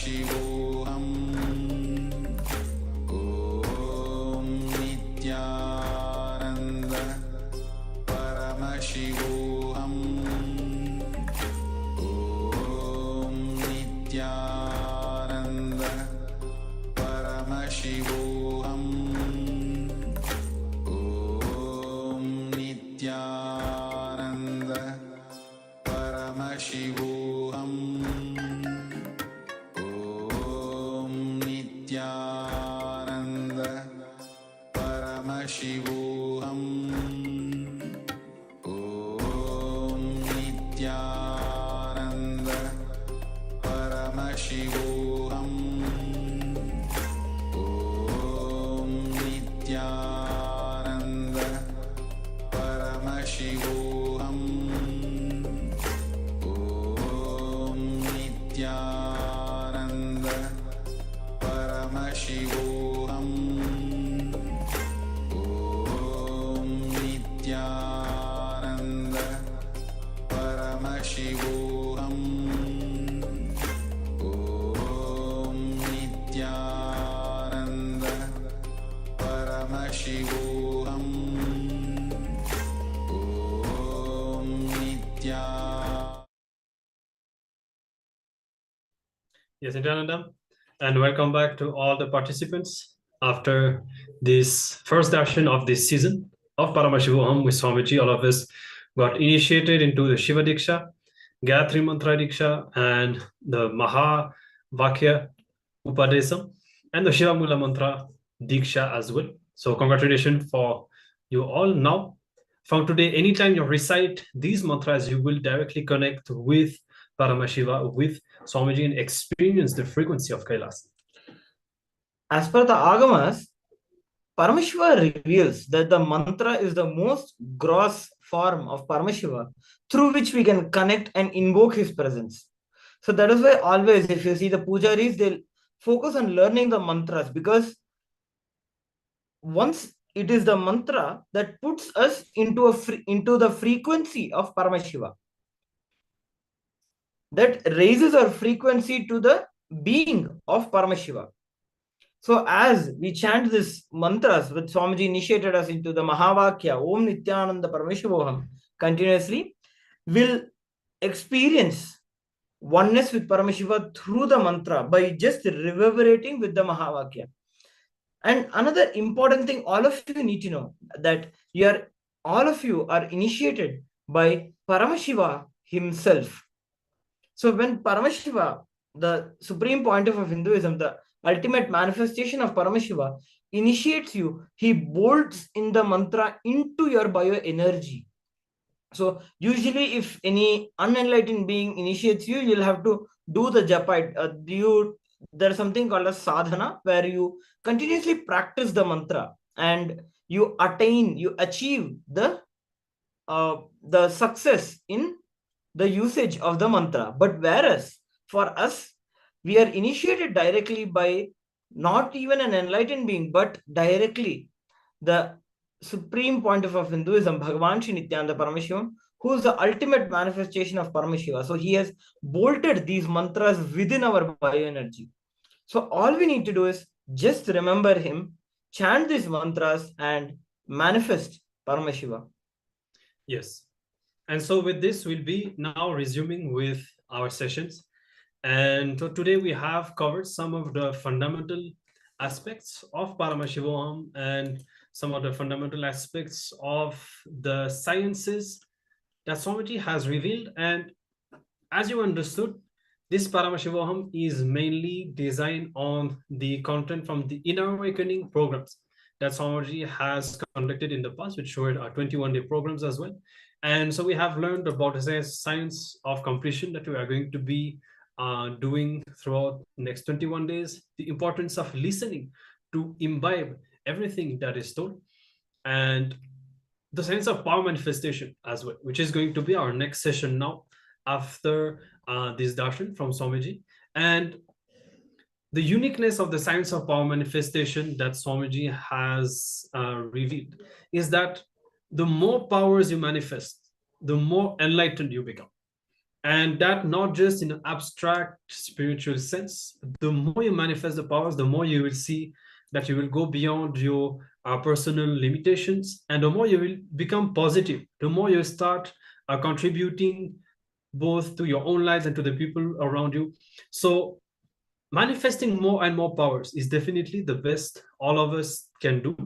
Paramashivoham. Om Nityananda Paramashivoham. Om Nityananda Paramashivoham. Om Nityananda Paramashivoham. Om Nityananda Paramashivoham. Om Nityananda Paramashivoham. Om Nityananda Paramashivoham. Om Nityananda Paramashivoham. Om Nityananda Paramashivoham. Om Nityananda Paramashivoham. Om Nityananda. Yes, Nityananda, and welcome back to all the participants after this first session of this season of Paramashivoham with Swamiji. All of us got initiated into the Shiva Diksha, Gayatri Mantra Diksha, and the Maha Vakya Upadesam, and the Shiva Mula Mantra Diksha as well. So congratulations for you all. Now, from today, anytime you recite these mantras, you will directly connect with Paramashiva, with Swamiji, and experience the frequency of Kailas. As per the Agamas, Paramashiva reveals that the mantra is the most gross form of Paramashiva through which we can connect and invoke his presence. So that is why always, if you see the pujaris, they'll focus on learning the mantras, because once it is the mantra that puts us into the frequency of Paramashiva, that raises our frequency to the being of Paramashiva. So as we chant this mantras, with Swamiji initiated us into the Mahavakya, Om Nityananda Paramashivoham, continuously, we'll experience oneness with Paramashiva through the mantra by just reverberating with the Mahavakya. And another important thing all of you need to know, that all of you are initiated by Paramashiva himself. So when Paramashiva, the supreme pontiff of Hinduism, the ultimate manifestation of Paramashiva, initiates you, he bolts in the mantra into your bioenergy. So usually if any unenlightened being initiates you, you'll have to do the japa. There's something called a sadhana, where you continuously practice the mantra and you achieve the success in the usage of the mantra. But whereas for us, we are initiated directly by not even an enlightened being, but directly the supreme pontiff of Hinduism, Bhagavan Shri Nityananda Paramashivam, who is the ultimate manifestation of Paramashiva. So he has bolted these mantras within our bioenergy. So all we need to do is just remember him, chant these mantras, and manifest Paramashiva. Yes. And so with this, we'll be now resuming with our sessions. And so today we have covered some of the fundamental aspects of Paramashivoham and some of the fundamental aspects of the sciences that Swamiji has revealed. And as you understood, this Paramashivoham is mainly designed on the content from the Inner Awakening programs that Swamiji has conducted in the past, which were 21-day programs as well. And so we have learned about the science of completion that we are going to be doing throughout the next 21 days, the importance of listening to imbibe everything that is told, and the sense of power manifestation as well, which is going to be our next session now after this darshan from Swamiji. And the uniqueness of the science of power manifestation that Swamiji has revealed is that the more powers you manifest, the more enlightened you become. And that not just in an abstract spiritual sense. The more you manifest the powers, the more you will see that you will go beyond your personal limitations, and the more you will become positive, the more you start contributing both to your own lives and to the people around you. So manifesting more and more powers is definitely the best all of us can do.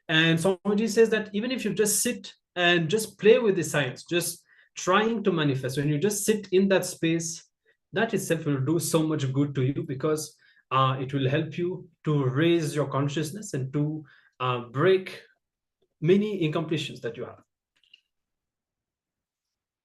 And Swamiji says that even if you just sit and just play with the science, just trying to manifest, when you just sit in that space, that itself will do so much good to you, because it will help you to raise your consciousness and to break many incompletions that you have.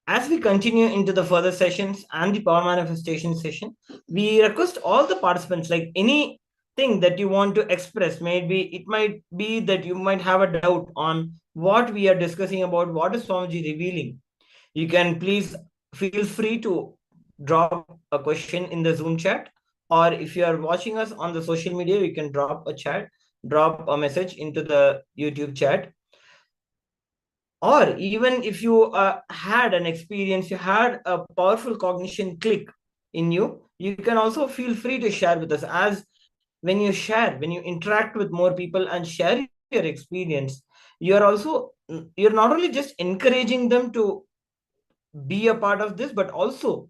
As we continue into the further sessions and the power manifestation session, we request all the participants, like anything that you want to express, maybe it might be that you might have a doubt on what we are discussing about, what is Swamiji revealing. You can please feel free to drop a question in the Zoom chat, or if you are watching us on the social media, you can drop a message into the YouTube chat. Or even if you had an experience, you had a powerful cognition click in you, you can also feel free to share with us. As when you share, when you interact with more people and share your experience, you're not only just encouraging them to be a part of this, but also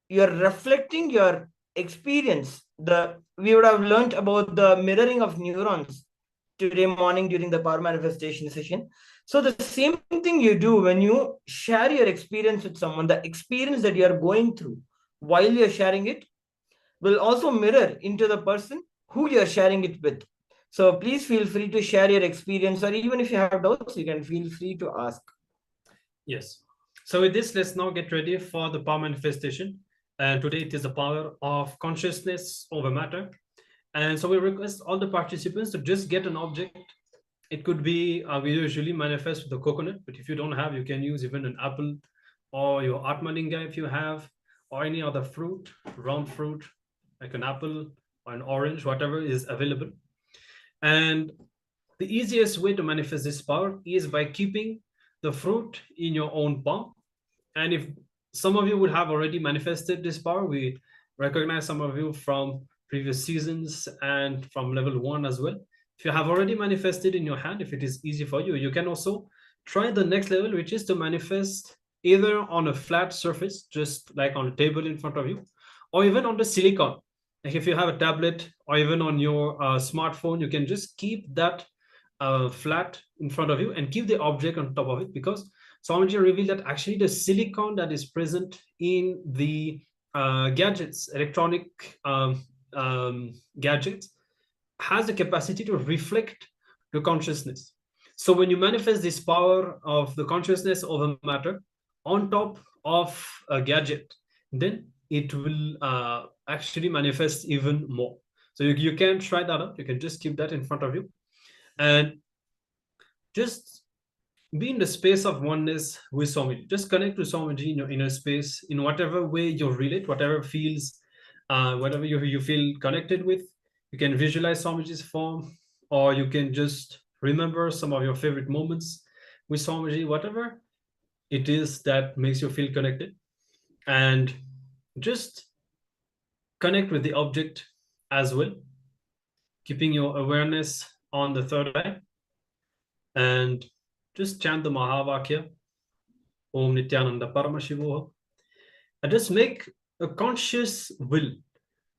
you're reflecting your experience. We would have learned about the mirroring of neurons today morning during the power manifestation session. So the same thing you do when you share your experience with someone, the experience that you are going through while you're sharing it will also mirror into the person who you're sharing it with. So please feel free to share your experience, or even if you have doubts, you can feel free to ask. Yes. So with this, let's now get ready for the power manifestation. And today it is the power of consciousness over matter. And so we request all the participants to just get an object. It could be, we usually manifest with a coconut, but if you don't have, you can use even an apple, or your Atmalinga if you have, or any other fruit, round fruit, like an apple or an orange, whatever is available. And the easiest way to manifest this power is by keeping the fruit in your own palm. And if some of you would have already manifested this power, we recognize some of you from previous seasons and from level 1 as well. If you have already manifested in your hand, if it is easy for you, you can also try the next level, which is to manifest either on a flat surface, just like on a table in front of you, or even on the silicon. Like if you have a tablet or even on your smartphone, you can just keep that flat in front of you and keep the object on top of it, because Swamiji revealed that actually the silicon that is present in the gadgets, electronic gadgets, has the capacity to reflect the consciousness. So when you manifest this power of the consciousness over matter on top of a gadget, then it will actually manifest even more. So you can try that out. You can just keep that in front of you and just be in the space of oneness with Swamiji. Just connect to Swamiji in your inner space in whatever way you relate, whatever feels, whatever you feel connected with. You can visualize Swamiji's form, or you can just remember some of your favorite moments with Swamiji, whatever it is that makes you feel connected. And just connect with the object as well, keeping your awareness on the third eye, and just chant the Mahavakya, Om Nityananda Paramashivoham, and just make a conscious will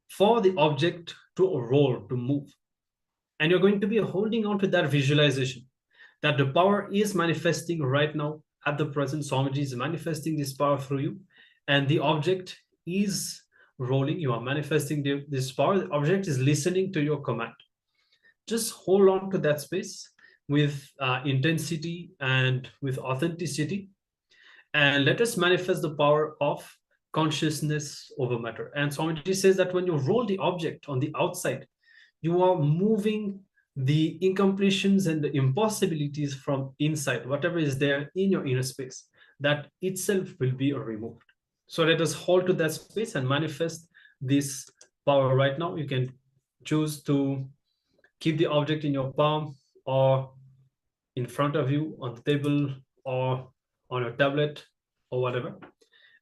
for the object to roll, to move. And you're going to be holding on to that visualization that the power is manifesting right now at the present. Swamiji is manifesting this power through you, and the object is rolling. You are manifesting this power. The object is listening to your command. Just hold on to that space with intensity and with authenticity, and let us manifest the power of consciousness over matter. And Swamiji says that when you roll the object on the outside, you are moving the incompletions and the impossibilities from inside, whatever is there in your inner space, that itself will be removed. So let us hold to that space and manifest this power right now. You can choose to keep the object in your palm, or in front of you on the table, or on your tablet, or whatever.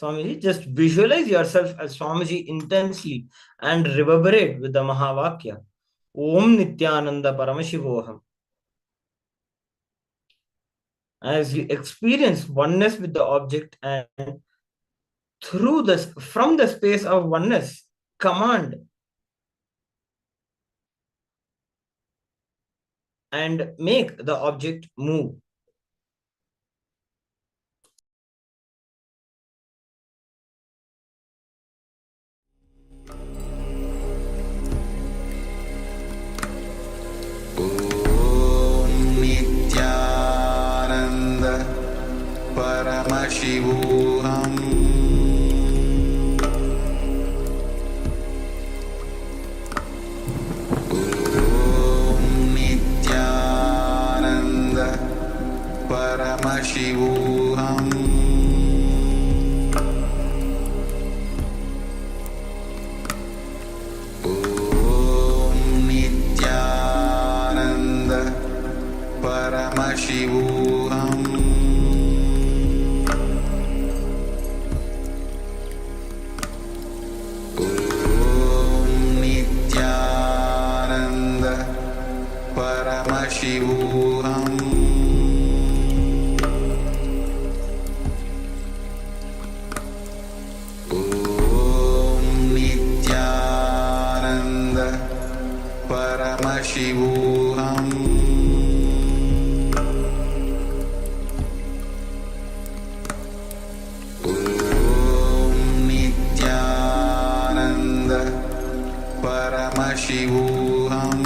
Swamiji, just visualize yourself as Swamiji intensely and reverberate with the Mahavakya. Om Nityananda Paramashivoham. As you experience oneness with the object and through this, from the space of oneness, command and make the object move. Om Nityananda Paramashivoham. Om Nityananda Paramashivoham. Om Nityananda Paramashivoham. Om Nityananda Paramashivoham. Om Nityananda Paramashivoham. Om Nityananda Paramashivoham.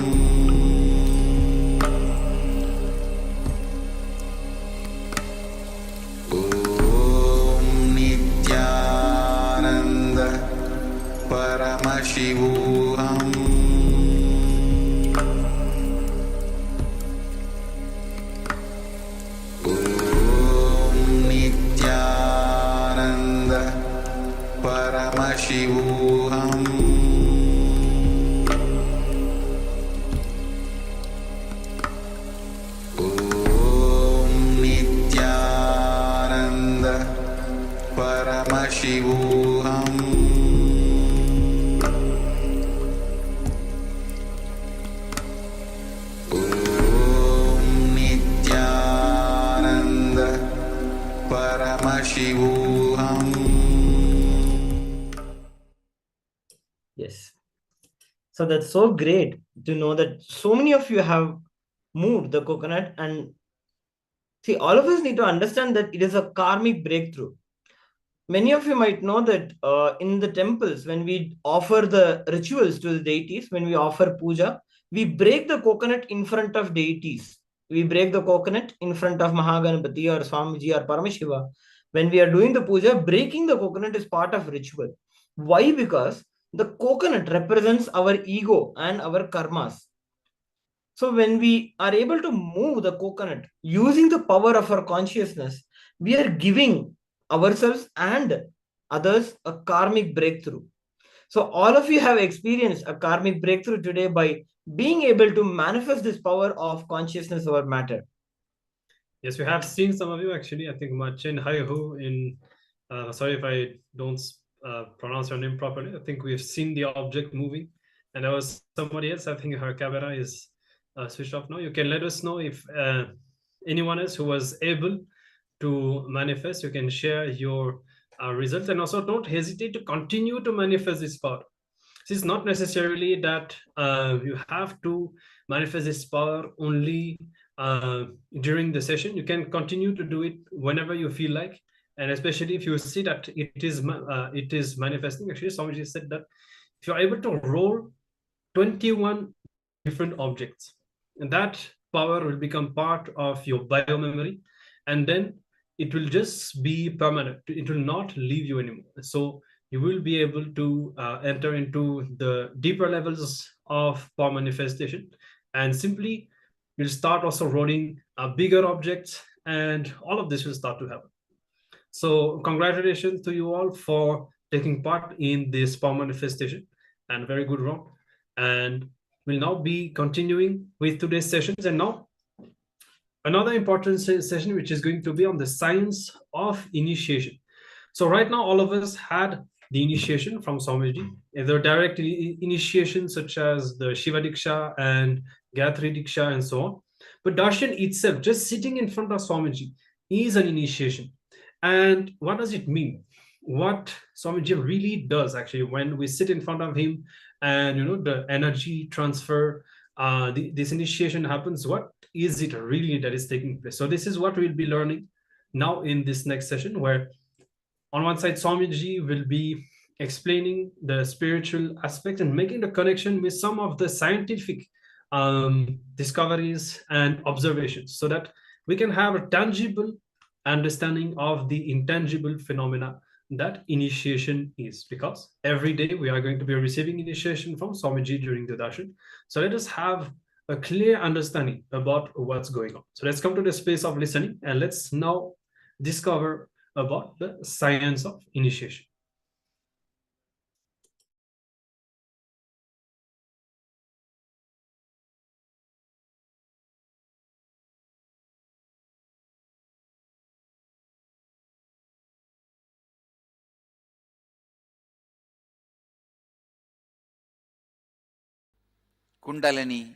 Om Nityananda Paramashivoham. Om Nityananda Paramashivoham. Om Nityananda Paramashivoham. Om Nityananda Paramashivoham. Yes. So that's so great to know that so many of you have moved the coconut. And see, all of us need to understand that it is a karmic breakthrough. Many of you might know that in the temples, when we offer the rituals to the deities, when we offer puja, we break the coconut in front of deities. We break the coconut in front of Mahaganapati or Swamiji or Paramashiva. When we are doing the puja, breaking the coconut is part of ritual. Why? Because the coconut represents our ego and our karmas. So when we are able to move the coconut using the power of our consciousness, we are giving ourselves and others a karmic breakthrough. So all of you have experienced a karmic breakthrough today by being able to manifest this power of consciousness over matter. Yes, we have seen some of you actually. I think Machin Haihu in, sorry if I don't pronounce your name properly. I think we've seen the object moving, and there was somebody else. I think her camera is switched off now. You can let us know if anyone else who was able to manifest. You can share your results, and also don't hesitate to continue to manifest this power. It's not necessarily that you have to manifest this power only during the session. You can continue to do it whenever you feel like, and especially if you see that it is manifesting. Actually, somebody said that if you're able to roll 21 different objects, and that power will become part of your biomemory, and then it will just be permanent. It will not leave you anymore. So you will be able to enter into the deeper levels of power manifestation, and simply you'll start also rolling bigger objects, and all of this will start to happen. So congratulations to you all for taking part in this power manifestation, and very good round. And we'll now be continuing with today's sessions. And now another important session, which is going to be on the science of initiation. So right now, all of us had the initiation from Swamiji, either direct initiation such as the Shiva Diksha and Gayatri Diksha and so on. But darshan itself, just sitting in front of Swamiji, is an initiation. And what does it mean? What Swamiji really does actually when we sit in front of him, and the energy transfer, this initiation happens. What is it really that is taking place? So this is what we'll be learning now in this next session, where on one side, Swamiji will be explaining the spiritual aspect and making the connection with some of the scientific discoveries and observations, so that we can have a tangible understanding of the intangible phenomena that initiation is. Because every day we are going to be receiving initiation from Swamiji during the darshan. So let us have a clear understanding about what's going on. So let's come to the space of listening, and let's now discover about the science of initiation. Kundalini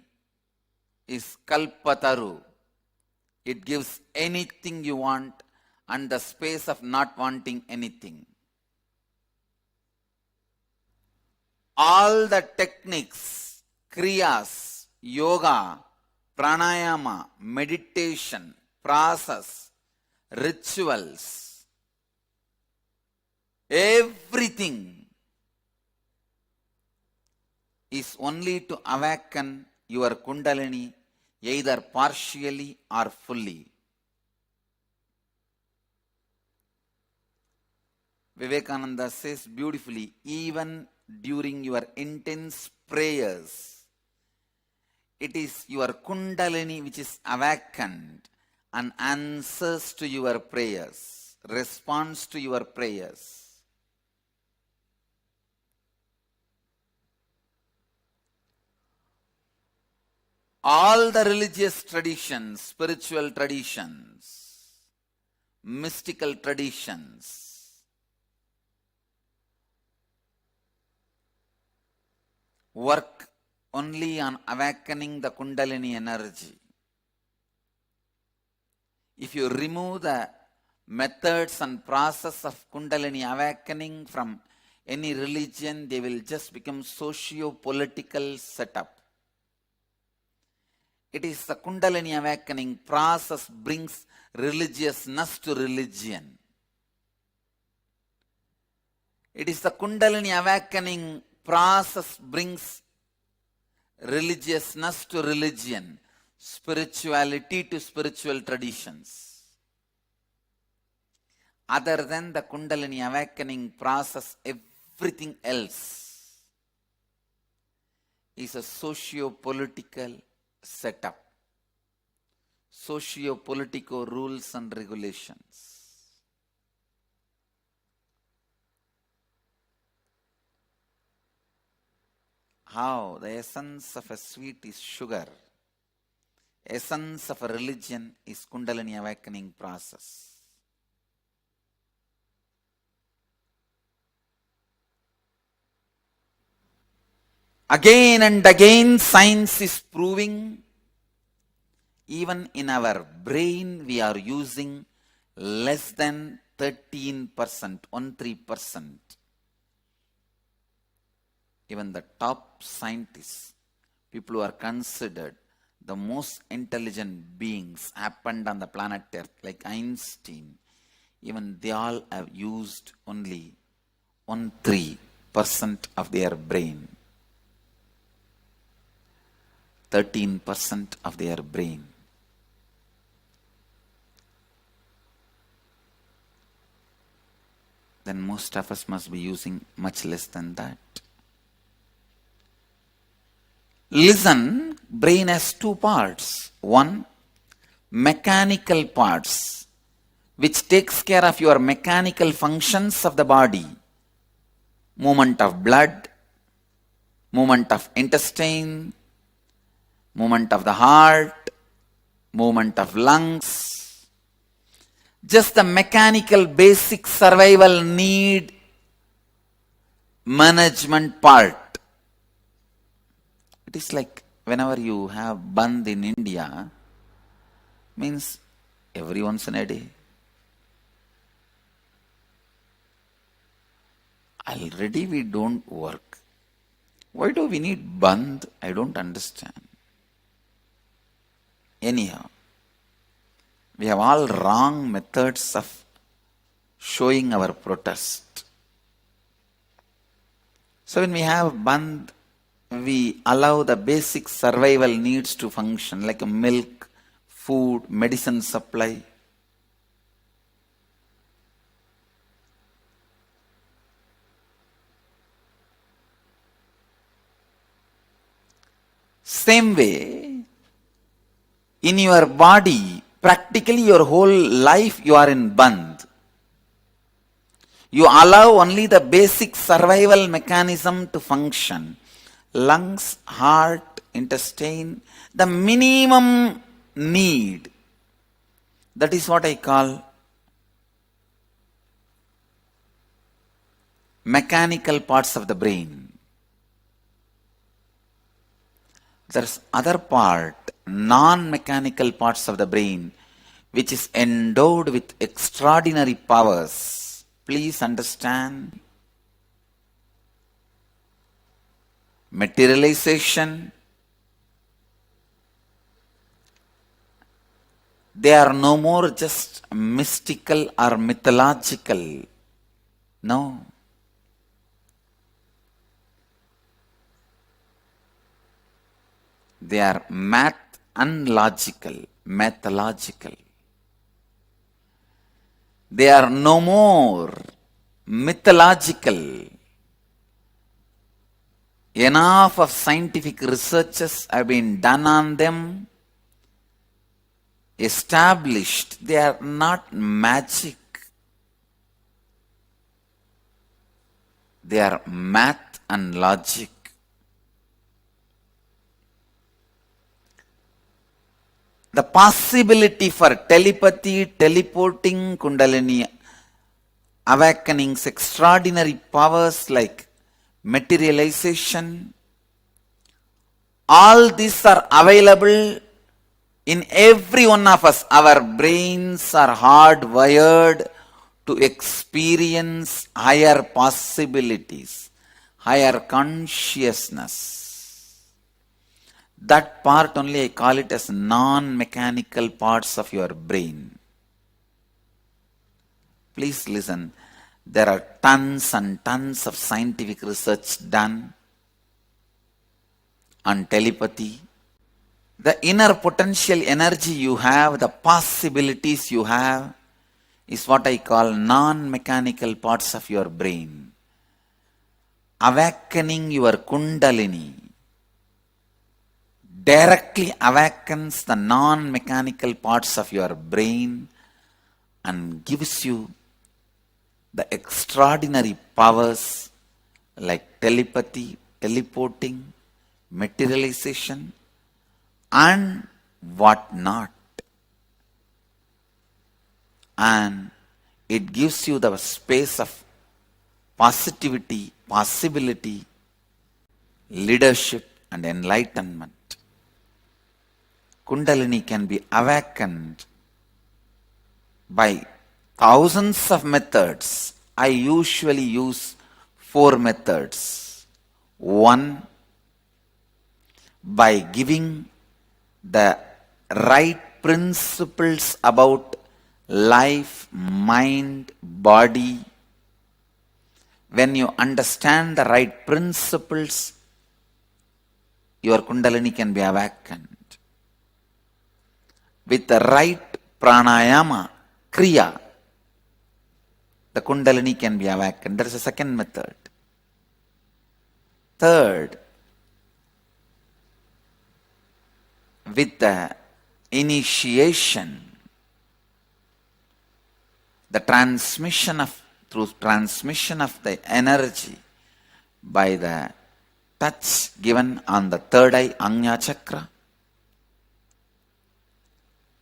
is Kalpataru. It gives anything you want and the space of not wanting anything. All the techniques, kriyas, yoga, pranayama, meditation, process, rituals, everything is only to awaken your Kundalini either partially or fully. Vivekananda says beautifully, even during your intense prayers, it is your Kundalini which is awakened and answers to your prayers, responds to your prayers. All the religious traditions, spiritual traditions, mystical traditions work only on awakening the Kundalini energy. If you remove the methods and process of Kundalini awakening from any religion, they will just become socio-political setup. It is the Kundalini awakening process brings religiousness to religion. It is the Kundalini awakening process brings religiousness to religion, spirituality to spiritual traditions. Other than the Kundalini awakening process, everything else is a socio-political setup, socio-political rules and regulations. How the essence of a sweet is sugar, essence of a religion is Kundalini awakening process. Again and again, science is proving, even in our brain, we are using less than 13%, 13%. Even the top scientists, people who are considered the most intelligent beings happened on the planet Earth, like Einstein, even they all have used only 13% of their brain. 13% of their brain. Then most of us must be using much less than that. Listen, brain has two parts. One, mechanical parts, which takes care of your mechanical functions of the body. Movement of blood, movement of intestine, movement of the heart, movement of lungs. just the mechanical basic survival need management part. It is like whenever you have bandh in India, means every once in a day. Already we don't work. Why do we need bandh? I don't understand. Anyhow, we have all wrong methods of showing our protest. So when we have bandh, we allow the basic survival needs to function, like milk, food, medicine supply. Same way, in your body, practically your whole life you are in bandh. You allow only the basic survival mechanism to function. Lungs, heart, intestine, the minimum need. That is what I call mechanical parts of the brain. There's other part, non-mechanical parts of the brain, which is endowed with extraordinary powers. Please understand. Materialization. They are no more just mystical or mythological. No. They are mathological. They are no more mythological. Enough of scientific researches have been done on them, established. They are not magic. They are math and logic. The possibility for telepathy, teleporting, kundalini, awakenings, extraordinary powers like materialization, all these are available in every one of us. Our brains are hardwired to experience higher possibilities, higher consciousness. That part only I call it as non-mechanical parts of your brain. Please listen. There are tons and tons of scientific research done on telepathy. The inner potential energy you have, the possibilities you have, is what I call non-mechanical parts of your brain. Awakening your kundalini directly awakens the non-mechanical parts of your brain and gives you the extraordinary powers like telepathy, teleporting, materialization, and what not. And it gives you the space of positivity, possibility, leadership, and enlightenment. Kundalini can be awakened by thousands of methods. I usually use 4 methods. 1, by giving the right principles about life, mind, body. When you understand the right principles, your Kundalini can be awakened. With the right pranayama, kriya, the Kundalini can be awakened. There is a second method. Third, with the initiation, the transmission of, through transmission of the energy by the touch given on the third eye, Ajna chakra.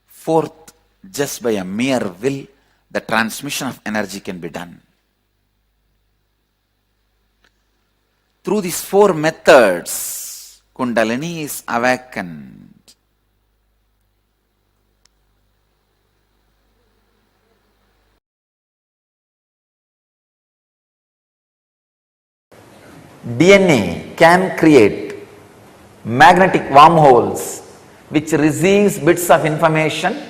Fourth, just by a mere will, the transmission of energy can be done. Through these four methods, Kundalini is awakened. DNA can create magnetic wormholes which receives bits of information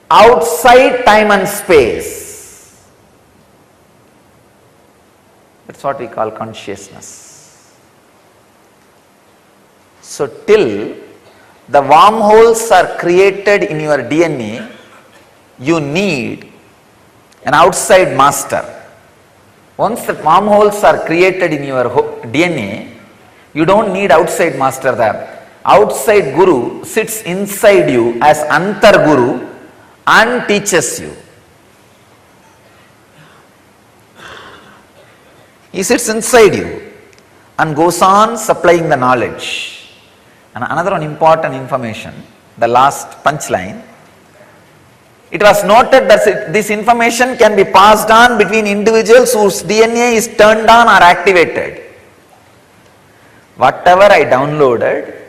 outside time and space. That's what we call consciousness. So till the wormholes are created in your DNA, you need an outside master. Once the wormholes are created in your DNA, you don't need outside master there. Outside Guru sits inside you as Antar Guru and teaches you. He sits inside you and goes on supplying the knowledge. And another one important information, the last punchline. It was noted that this information can be passed on between individuals whose DNA is turned on or activated. Whatever I downloaded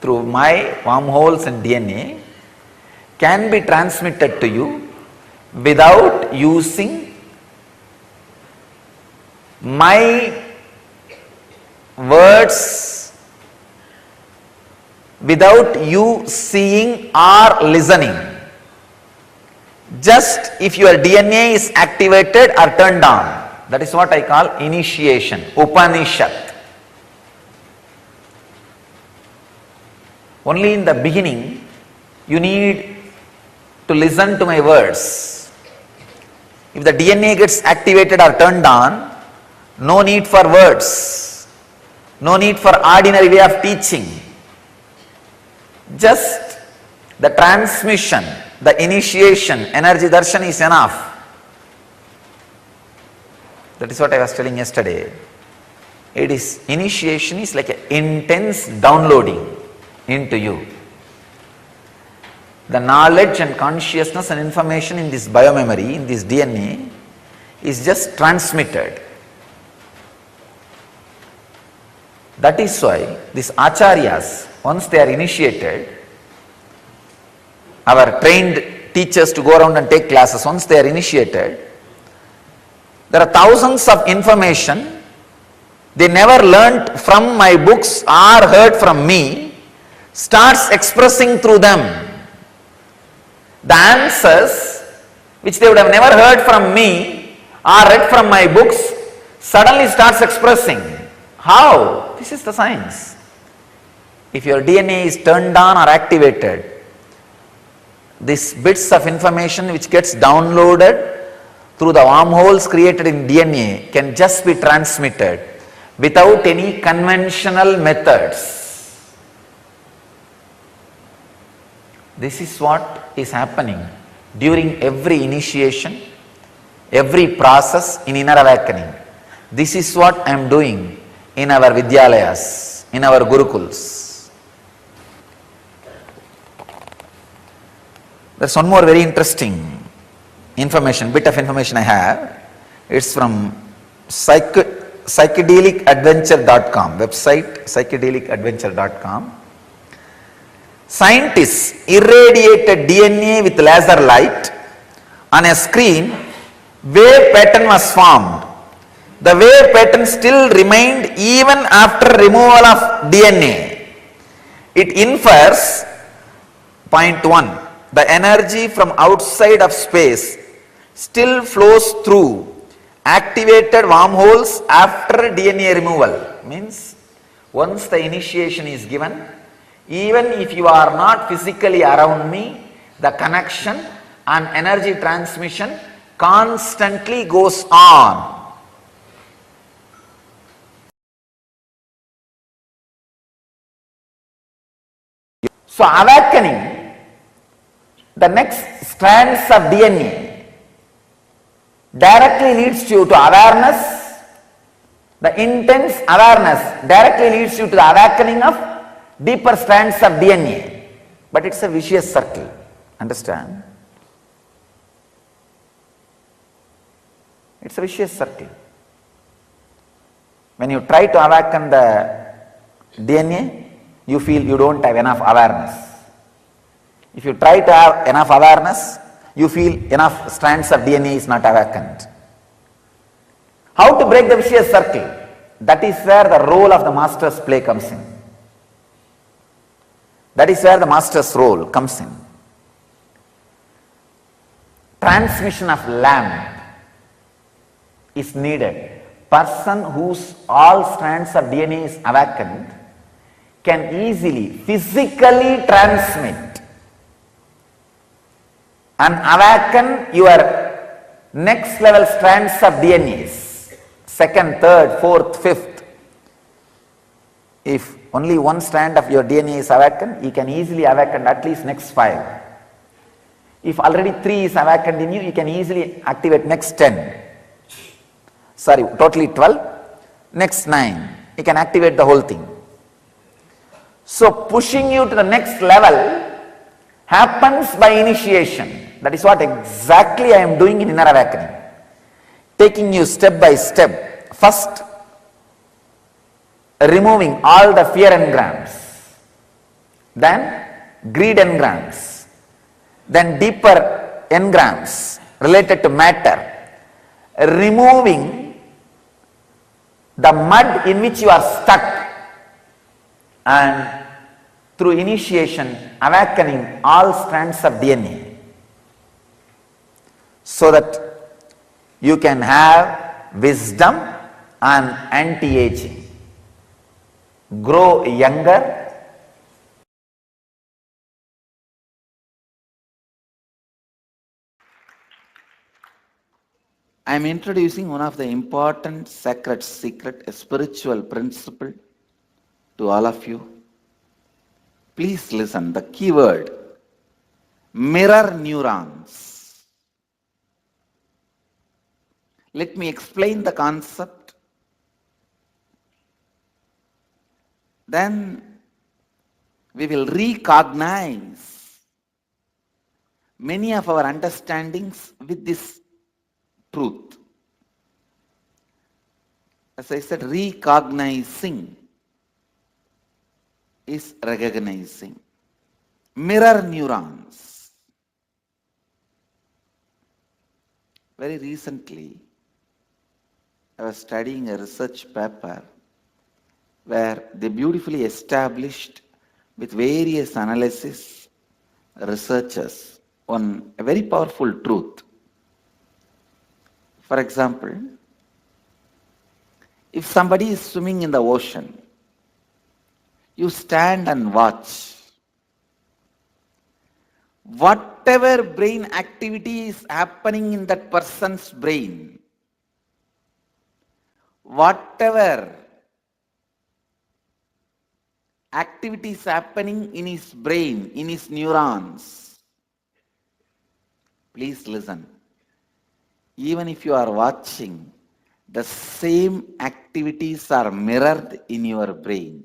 through my wormholes and DNA can be transmitted to you without using my words, without you seeing or listening. Just if your DNA is activated or turned on. That is what I call initiation, Upanishad. Only in the beginning, you need to listen to my words. If the DNA gets activated or turned on, no need for words, no need for ordinary way of teaching. Just the transmission, the initiation, energy darshan is enough. That is what I was telling yesterday. It is, initiation is like an intense downloading into you. The knowledge and consciousness and information in this biomemory, in this DNA, is just transmitted. That is why these acharyas, once they are initiated, our trained teachers to go around and take classes, once they are initiated, there are thousands of information they never learnt from my books or heard from me, starts expressing through them. The answers which they would have never heard from me or read from my books suddenly starts expressing. How? This is the science. If your DNA is turned on or activated, these bits of information which gets downloaded through the wormholes created in DNA can just be transmitted without any conventional methods. This is what is happening during every initiation, every process in inner awakening. This is what I am doing in our Vidyalayas, in our Gurukuls. There's one more very interesting bit of information I have. It's from psychedelicadventure.com, website psychedelicadventure.com. Scientists irradiated DNA with laser light. On a screen, wave pattern was formed. The wave pattern still remained even after removal of DNA. It infers, point 1, the energy from outside of space still flows through activated wormholes after DNA removal. Means once the initiation is given, even if you are not physically around me, the connection and energy transmission constantly goes on. So awakening, the next strands of DNA directly leads you to awareness. The intense awareness directly leads you to the awakening of deeper strands of DNA. But it's a vicious circle. Understand? It's a vicious circle. When you try to awaken the DNA, you feel you don't have enough awareness. If you try to have enough awareness, you feel enough strands of DNA is not awakened. How to break the vicious circle? That is where the role of the master's play comes in. That is where the master's role comes in. Transmission of lamp is needed. Person whose all strands of DNA is awakened can easily, physically transmit and awaken your next level strands of DNAs, second, third, fourth, fifth. If only one strand of your DNA is awakened, you can easily awaken at least next 5. If already 3 is awakened in you, you can easily activate next 10. Sorry, totally 12. Next 9. You can activate the whole thing. So pushing you to the next level happens by initiation. That is what exactly I am doing in inner awakening. Taking you step by step. First, removing all the fear engrams. Then greed engrams. Then deeper engrams related to matter. Removing the mud in which you are stuck, and through initiation awakening all strands of DNA, so that you can have wisdom and anti-aging, grow younger. I am introducing one of the important sacred secret, a spiritual principle to all of you. Please listen, the keyword, mirror neurons. Let me explain the concept. Then we will recognize many of our understandings with this truth. As I said, recognizing is recognizing. Mirror neurons. Very recently, I was studying a research paper where they beautifully established with various analysis researchers on a very powerful truth. For example, if somebody is swimming in the ocean, you stand and watch. Whatever brain activity is happening in that person's brain, whatever activity is happening in his brain, in his neurons, please listen. Even if you are watching, the same activities are mirrored in your brain.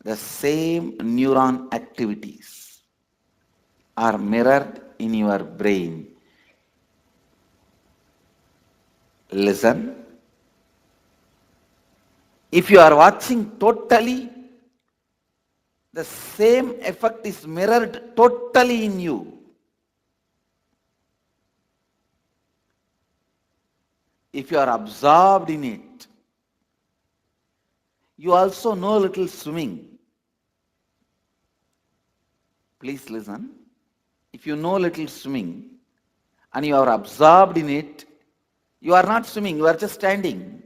The same neuron activities are mirrored in your brain. Listen. If you are watching totally, the same effect is mirrored totally in you. If you are absorbed in it, you also know a little swimming. Please listen. If you know a little swimming and you are absorbed in it, you are not swimming, you are just standing.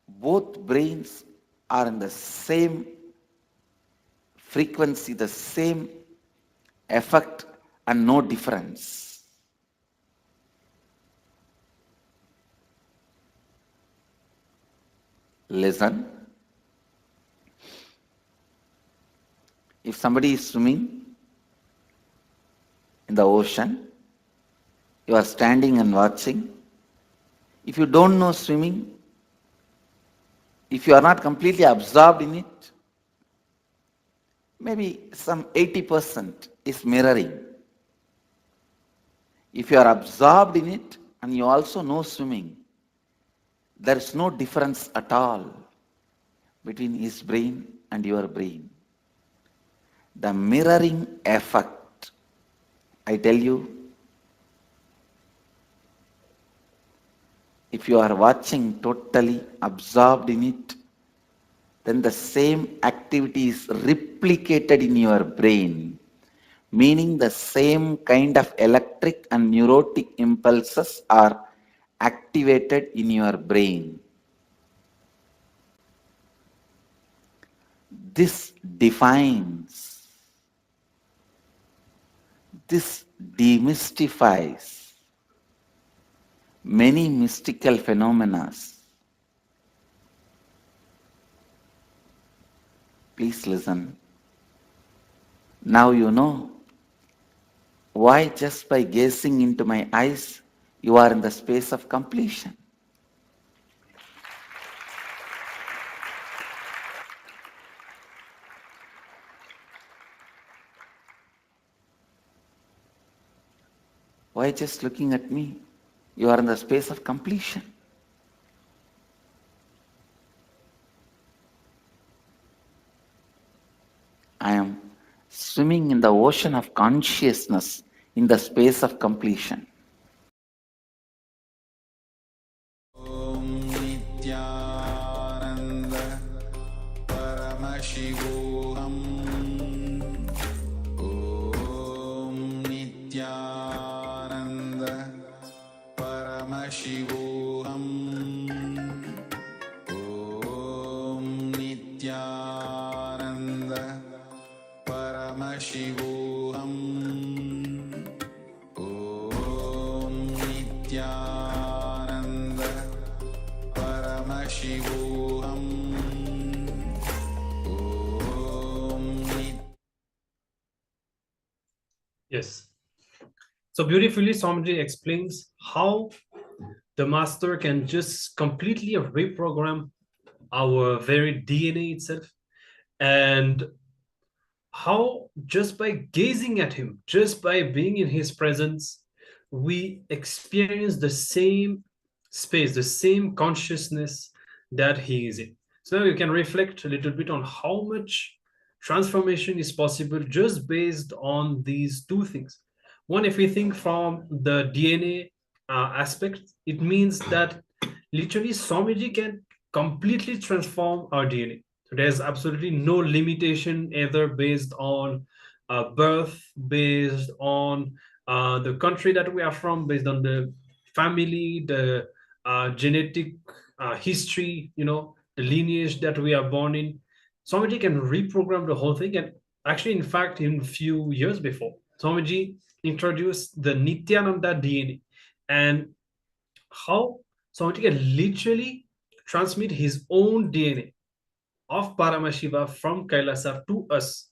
Both brains are in the same frequency, the same effect, and no difference. Listen. If somebody is swimming in the ocean, you are standing and watching. If you don't know swimming, if you are not completely absorbed in it, maybe some 80% is mirroring. If you are absorbed in it and you also know swimming, there is no difference at all between his brain and your brain. The mirroring effect, I tell you, if you are watching totally absorbed in it, then the same activity is replicated in your brain, meaning the same kind of electric and neurotic impulses are activated in your brain. This defines, this demystifies many mystical phenomena. Please listen. Now you know why just by gazing into my eyes, you are in the space of completion. Why just looking at me, you are in the space of completion. I am swimming in the ocean of consciousness in the space of completion. Paramashivoham. Om Nityananda Paramashivoham. Om Nityananda Paramashivoham. Om Nityananda Paramashivoham. Yes. So beautifully, Swamiji explains how the master can just completely reprogram our very DNA itself, and how just by gazing at him, just by being in his presence, we experience the same space, the same consciousness that he is in. So you can reflect a little bit on how much transformation is possible just based on these two things. One, if we think from the DNA aspect, it means that literally Swamiji can completely transform our DNA. So there's absolutely no limitation either based on birth, based on the country that we are from, based on the family, the genetic history, the lineage that we are born in. Swamiji can reprogram the whole thing. And actually, in fact, in a few years before, Swamiji introduced the Nityananda DNA, and how Swamiji can literally transmit his own DNA of Paramashiva from Kailasa to us,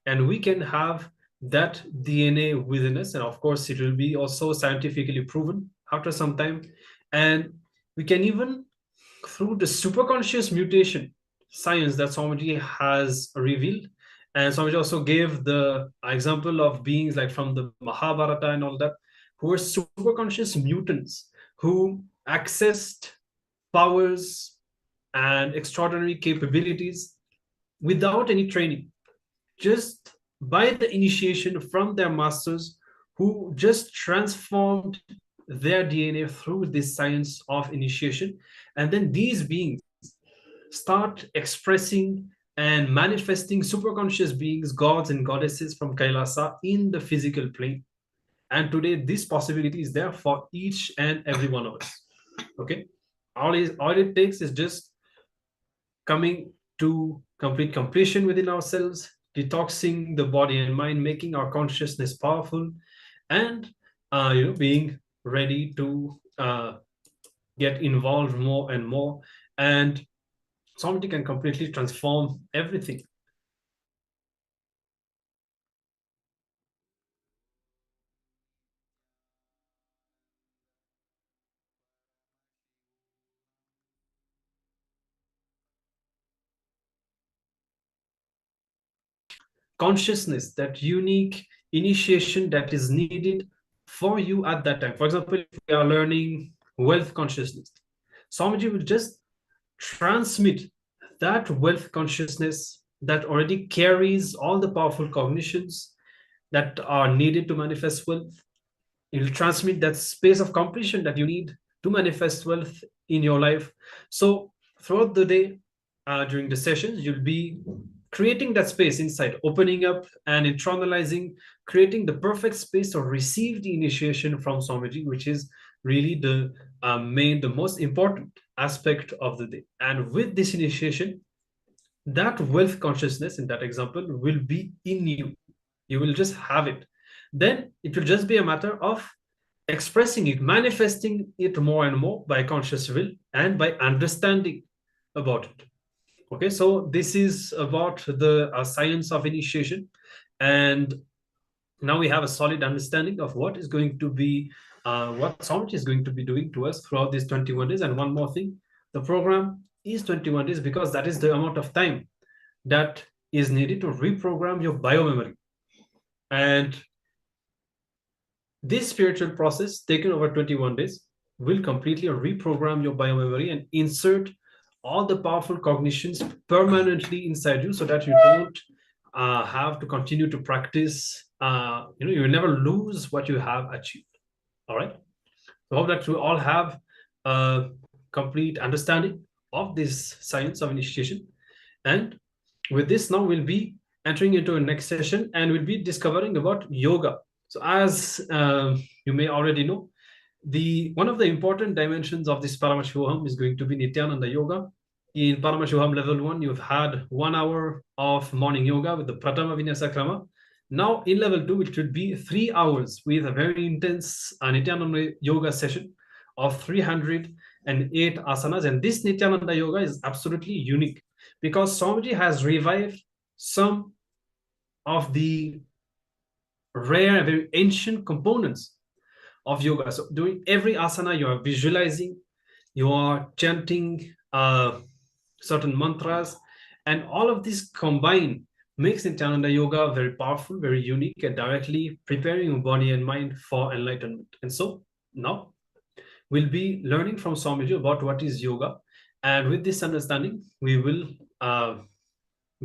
and we can have that DNA within us. And of course, it will be also scientifically proven after some time. And we can even, through the superconscious mutation science that Swamiji has revealed, and Swamiji also gave the example of beings like from the Mahabharata and all that, who were superconscious mutants who accessed powers and extraordinary capabilities without any training, just by the initiation from their masters, who just transformed their DNA through this science of initiation. And then these beings start expressing and manifesting superconscious beings, gods and goddesses from Kailasa in the physical plane. And today, this possibility is there for each and every one of us. Okay, all it takes is just coming to complete completion within ourselves, detoxing the body and mind, making our consciousness powerful, and being ready to get involved more and more. And somebody can completely transform everything. Consciousness, that unique initiation that is needed for you at that time. For example, if we are learning wealth consciousness, Swamiji will just transmit that wealth consciousness that already carries all the powerful cognitions that are needed to manifest wealth. It will transmit that space of completion that you need to manifest wealth in your life. So throughout the day, during the sessions, you'll be creating that space inside, opening up and internalizing, creating the perfect space to receive the initiation from Swamiji, which is really the most important aspect of the day. And with this initiation, that wealth consciousness in that example will be in you. You will just have it. Then it will just be a matter of expressing it, manifesting it more and more by conscious will and by understanding about it. Okay, so this is about the science of initiation. And now we have a solid understanding of what is going to be, what Swamiji is going to be doing to us throughout these 21 days. And one more thing, the program is 21 days because that is the amount of time that is needed to reprogram your biomemory. And this spiritual process taken over 21 days will completely reprogram your biomemory and insert all the powerful cognitions permanently inside you so that you don't have to continue to practice. You will never lose what you have achieved. All right. So I hope that you all have a complete understanding of this science of initiation. And with this, now we'll be entering into a next session and we'll be discovering about yoga. So as you may already know, one of the important dimensions of this Paramashivoham is going to be Nityananda Yoga. In Paramashivoham Level 1, you've had 1 hour of morning yoga with the Pratama Vinyasa Krama. Now in Level 2, it should be 3 hours with a very intense Nityananda Yoga session of 308 asanas. And this Nityananda Yoga is absolutely unique because Swamiji has revived some of the rare, very ancient components of yoga. So doing every asana, you are visualizing, you are chanting certain mantras, and all of this combined makes Nityananda Yoga very powerful, very unique, and directly preparing your body and mind for enlightenment. And so now we'll be learning from Swamiji about what is yoga. And with this understanding, we will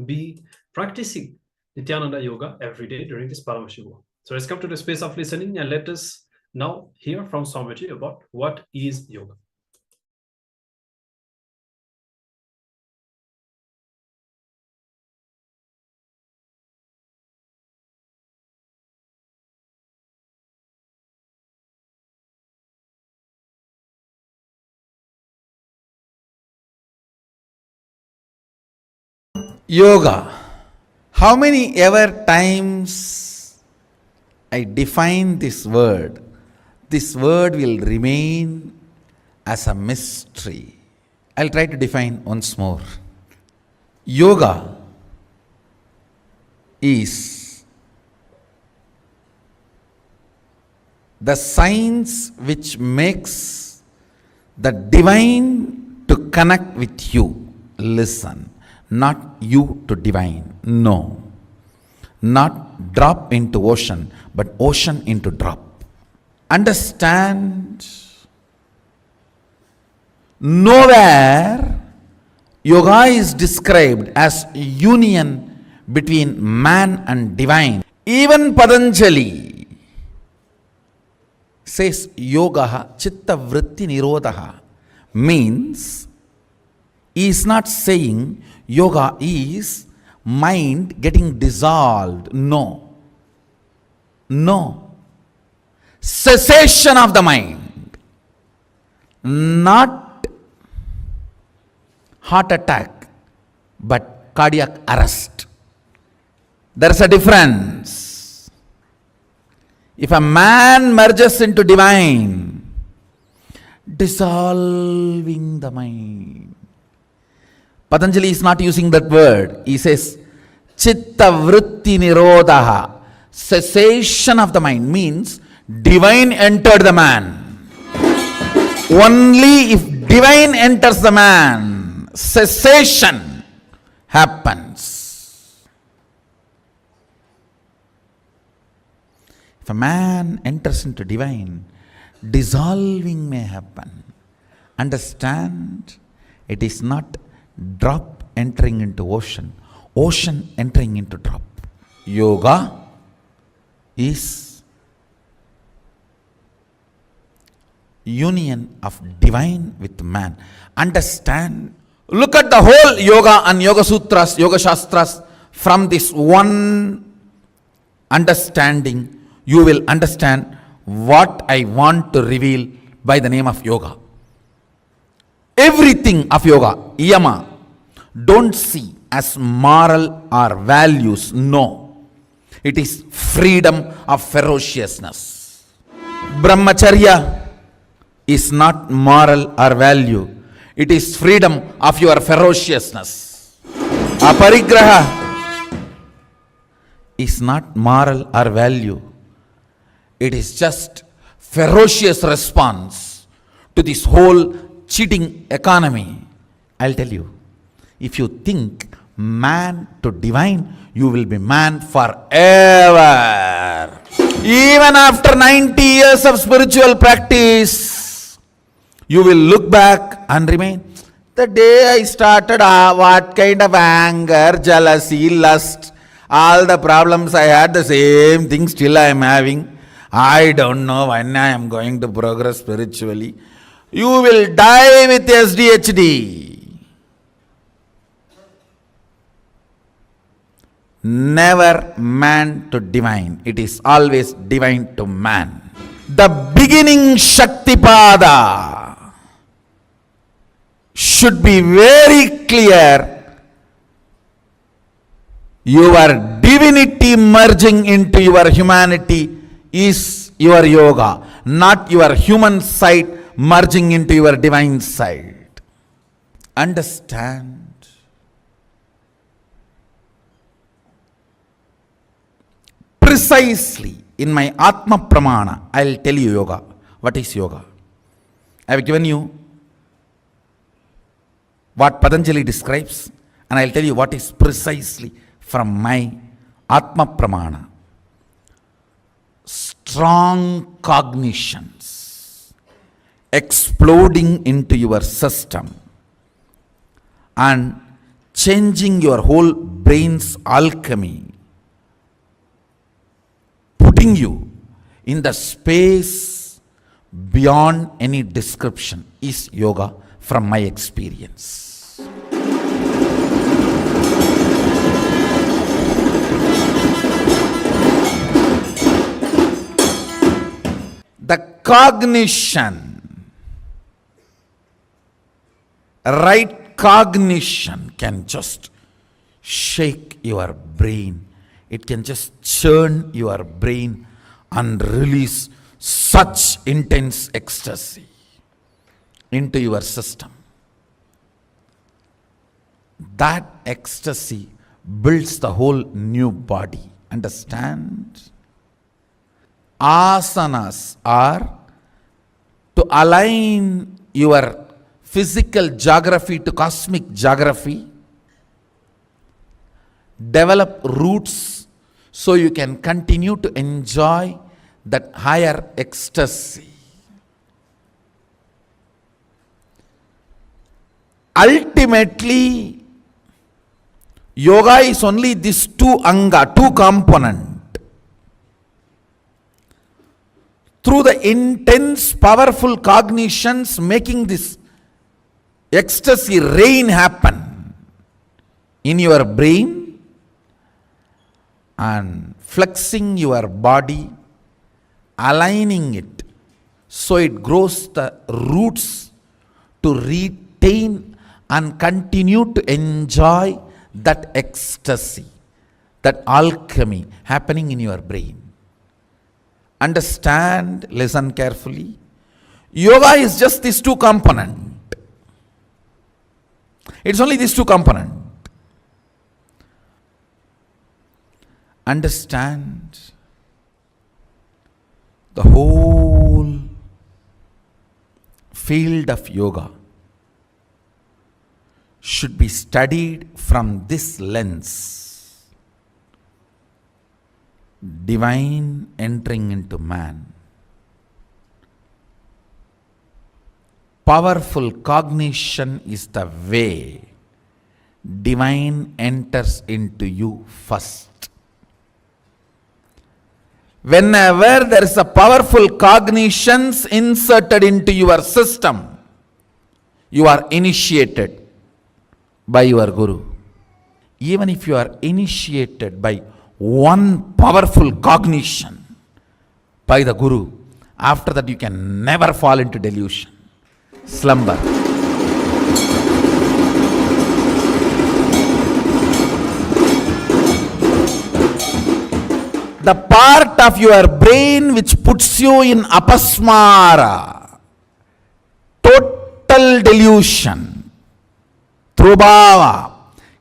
be practicing Nityananda Yoga every day during this Paramashivoham. So let's come to the space of listening and let us now hear from Swamiji about what is yoga. Yoga. How many ever times I define this word will remain as a mystery. I'll try to define once more. Yoga is the science which makes the divine to connect with you. Listen. Not you to divine, no. Not drop into ocean, but ocean into drop. Understand, nowhere yoga is described as union between man and divine. Even Patanjali says yoga chitta vritti nirodha, means he is not saying yoga is mind getting dissolved. No. No. Cessation of the mind. Not heart attack, but cardiac arrest. There is a difference. If a man merges into divine, dissolving the mind. Patanjali is not using that word. He says, chitta vritti nirodha, cessation of the mind, means divine entered the man. Only if divine enters the man, cessation happens. If a man enters into divine, dissolving may happen. Understand, it is not drop entering into ocean, ocean entering into drop. Yoga is union of divine with man. Understand, look at the whole yoga and yoga sutras, yoga shastras from this one understanding. You will understand what I want to reveal by the name of yoga. Everything of yoga, yama, don't see as moral or values. No, it is freedom of ferociousness. Brahmacharya is not moral or value. It is freedom of your ferociousness. Aparigraha is not moral or value. It is just ferocious response to this whole cheating economy. I'll tell you, if you think man to divine, you will be man forever. Even after 90 years of spiritual practice, you will look back and remain. The day I started, what kind of anger, jealousy, lust, all the problems I had, the same thing still I am having. I don't know when I am going to progress spiritually. You will die with SDHD. Never man to divine. It is always divine to man. The beginning Shaktipada should be very clear. Your divinity merging into your humanity is your yoga, not your human side merging into your divine side. Understand. Precisely in my Atma Pramana, I will tell you yoga. What is yoga? I have given you what Patanjali describes, and I will tell you what is precisely from my Atma Pramana. Strong cognitions exploding into your system and changing your whole brain's alchemy, putting you in the space beyond any description is yoga from my experience. The cognition, right cognition can just shake your brain. It can just churn your brain and release such intense ecstasy into your system. That ecstasy builds the whole new body. Understand? Asanas are to align your physical geography to cosmic geography, develop roots so you can continue to enjoy that higher ecstasy. Ultimately, yoga is only these two anga, two component. Through the intense, powerful cognitions, making this ecstasy rain happen in your brain and flexing your body, aligning it so it grows the roots to retain and continue to enjoy that ecstasy, that alchemy happening in your brain. Understand, listen carefully. Yoga is just these two components. It's only these two components. Understand, the whole field of yoga should be studied from this lens. divine entering into man. Powerful cognition is the way divine enters into you first. Whenever there is a powerful cognitions inserted into your system, you are initiated by your Guru. Even if you are initiated by one powerful cognition by the Guru, after that you can never fall into delusion, slumber. The part of your brain which puts you in apasmara, total delusion, trubhava,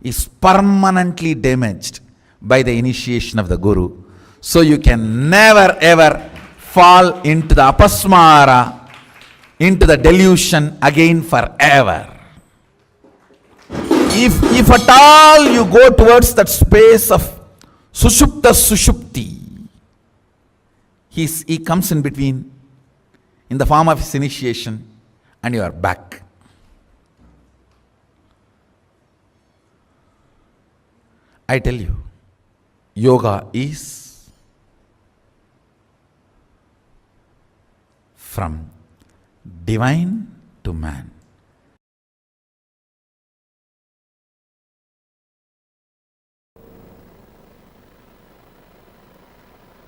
is permanently damaged by the initiation of the Guru. So you can never ever fall into the apasmara, into the delusion again forever. If at all you go towards that space of Sushupta Sushupti, he comes in between in the form of his initiation and you are back. I tell you, yoga is from divine to man.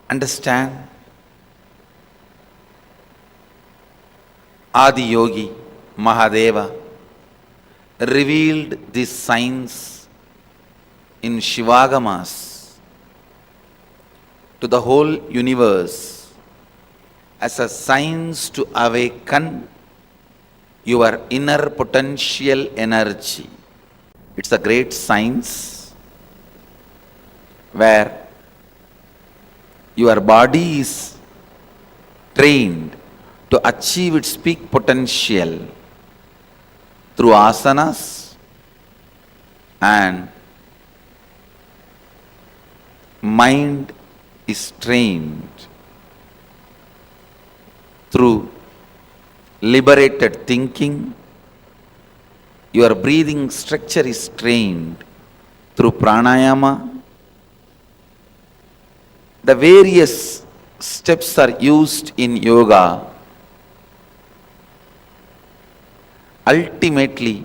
Understand, Adi Yogi Mahadeva revealed this science in Shivagamas to the whole universe as a science to awaken your inner potential energy. It's a great science where your body is trained to achieve its peak potential through asanas and mind is trained through liberated thinking. Your breathing structure is trained through pranayama. The various steps are used in yoga ultimately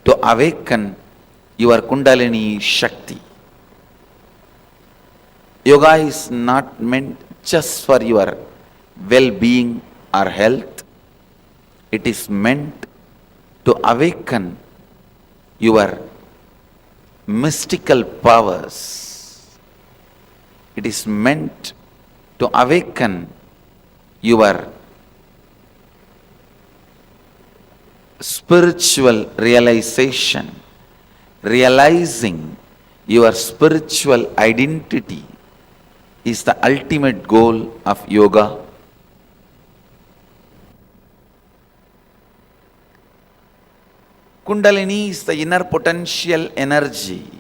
to awaken your Kundalini Shakti. Yoga is not meant just for your well-being or health. It is meant to awaken your mystical powers. It is meant to awaken your spiritual realization, realizing your spiritual identity is the ultimate goal of yoga. Kundalini is the inner potential energy.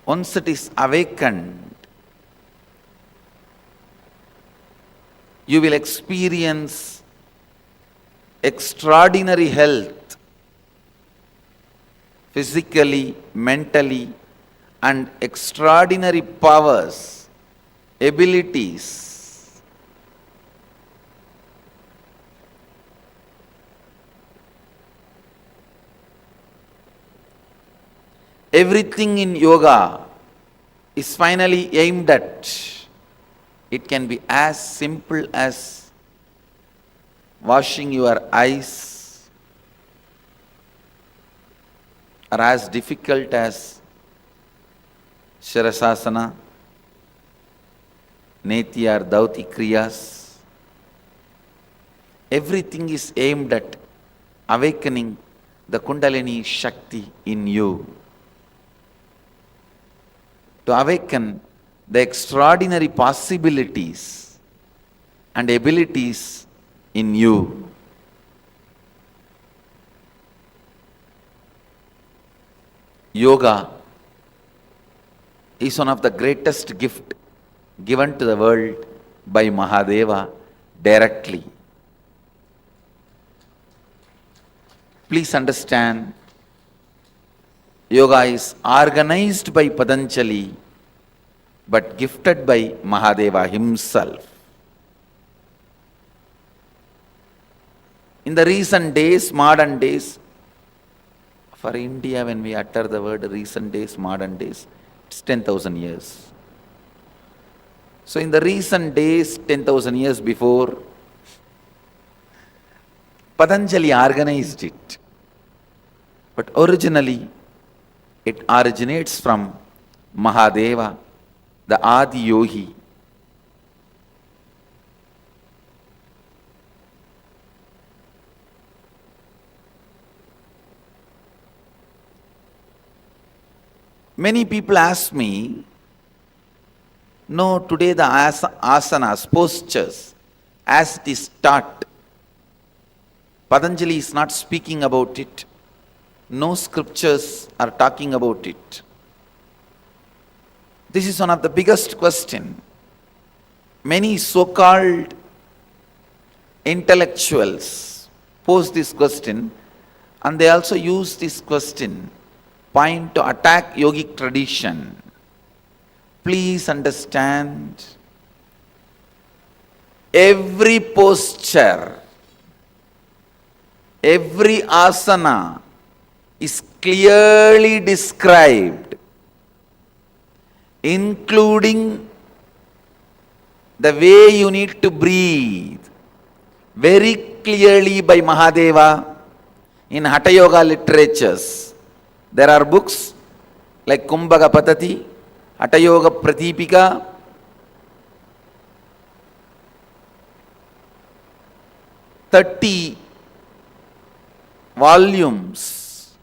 Once it is awakened, you will experience extraordinary health, physically, mentally, and extraordinary powers, abilities. Everything in yoga is finally aimed at. It can be as simple as washing your eyes, or as difficult as Shirasasana, Neti or Dauti Kriyas. Everything is aimed at awakening the Kundalini Shakti in you, to awaken the extraordinary possibilities and abilities in you. Yoga is one of the greatest gift given to the world by Mahadeva directly. Please understand, yoga is organized by Patanjali but gifted by Mahadeva himself. In the recent days, modern days, for India, when we utter the word recent days, modern days, it's 10,000 years. So in the recent days, 10,000 years before, Patanjali organized it. But originally, it originates from Mahadeva, the Adi Yogi. Many people ask me, no, today the asanas, postures, as it is taught, Patanjali is not speaking about it. No scriptures are talking about it. This is one of the biggest questions. Many so-called intellectuals pose this question, and they also use this question point to attack yogic tradition. Please understand, every posture, every asana is clearly described, including the way you need to breathe, very clearly by Mahadeva in Hatha Yoga literatures. There are books like Kumbhaka Patati, Hatha Yoga Pratipika, "30 volumes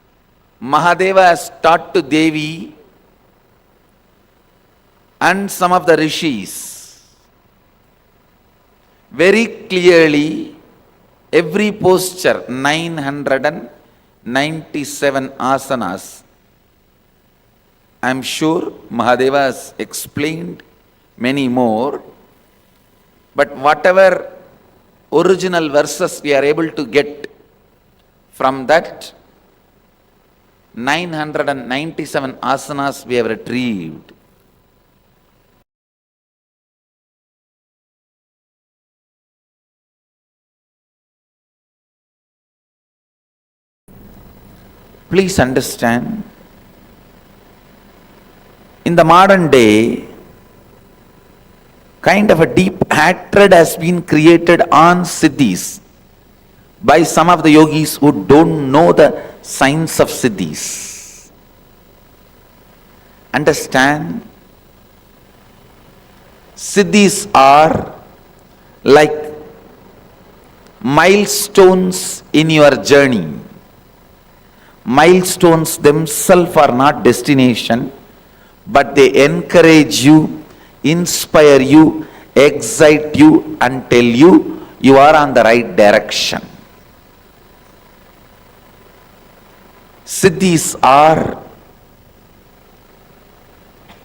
Mahadeva has taught to Devi and some of the rishis. Very clearly, every posture, 997 asanas. I am sure Mahadeva has explained many more, but whatever original verses we are able to get from that 997 asanas we have retrieved. Please understand, in the modern day, kind of a deep hatred has been created on siddhis by some of the yogis who don't know the science of siddhis. Understand, siddhis are like milestones in your journey. Milestones themselves are not destination, but they encourage you, inspire you, excite you, and tell you you are on the right direction. Siddhis are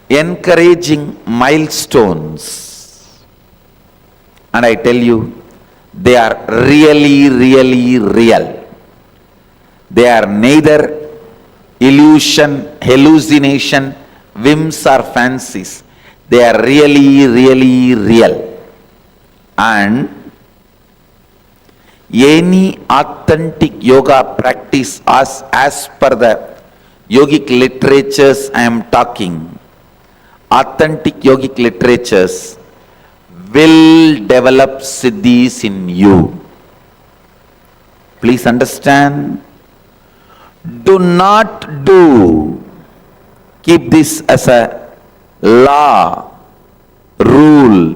encouraging milestones, and I tell you, they are really, really real. They are neither illusion, hallucination, whims or fancies. They are really, really real. And any authentic yoga practice as per the yogic literatures I am talking, authentic yogic literatures will develop siddhis in you. Please understand, do not do, keep this as a law, rule,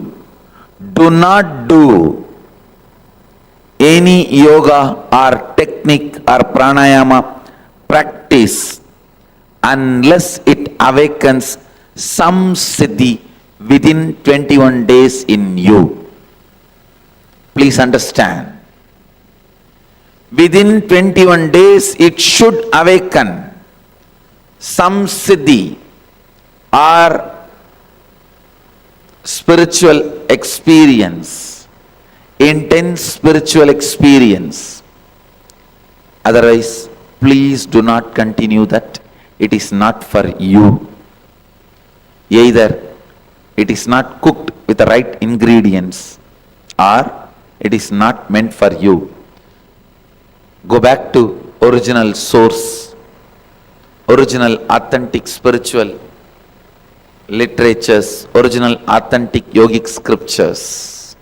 do not do any yoga or technique or pranayama practice unless it awakens some siddhi within 21 days in you. Please understand. Within 21 days it should awaken some siddhi or spiritual experience, intense spiritual experience. Otherwise, please do not continue that. It is not for you. Either it is not cooked with the right ingredients, or it is not meant for you. Go back to original source, original authentic spiritual literatures, original authentic yogic scriptures.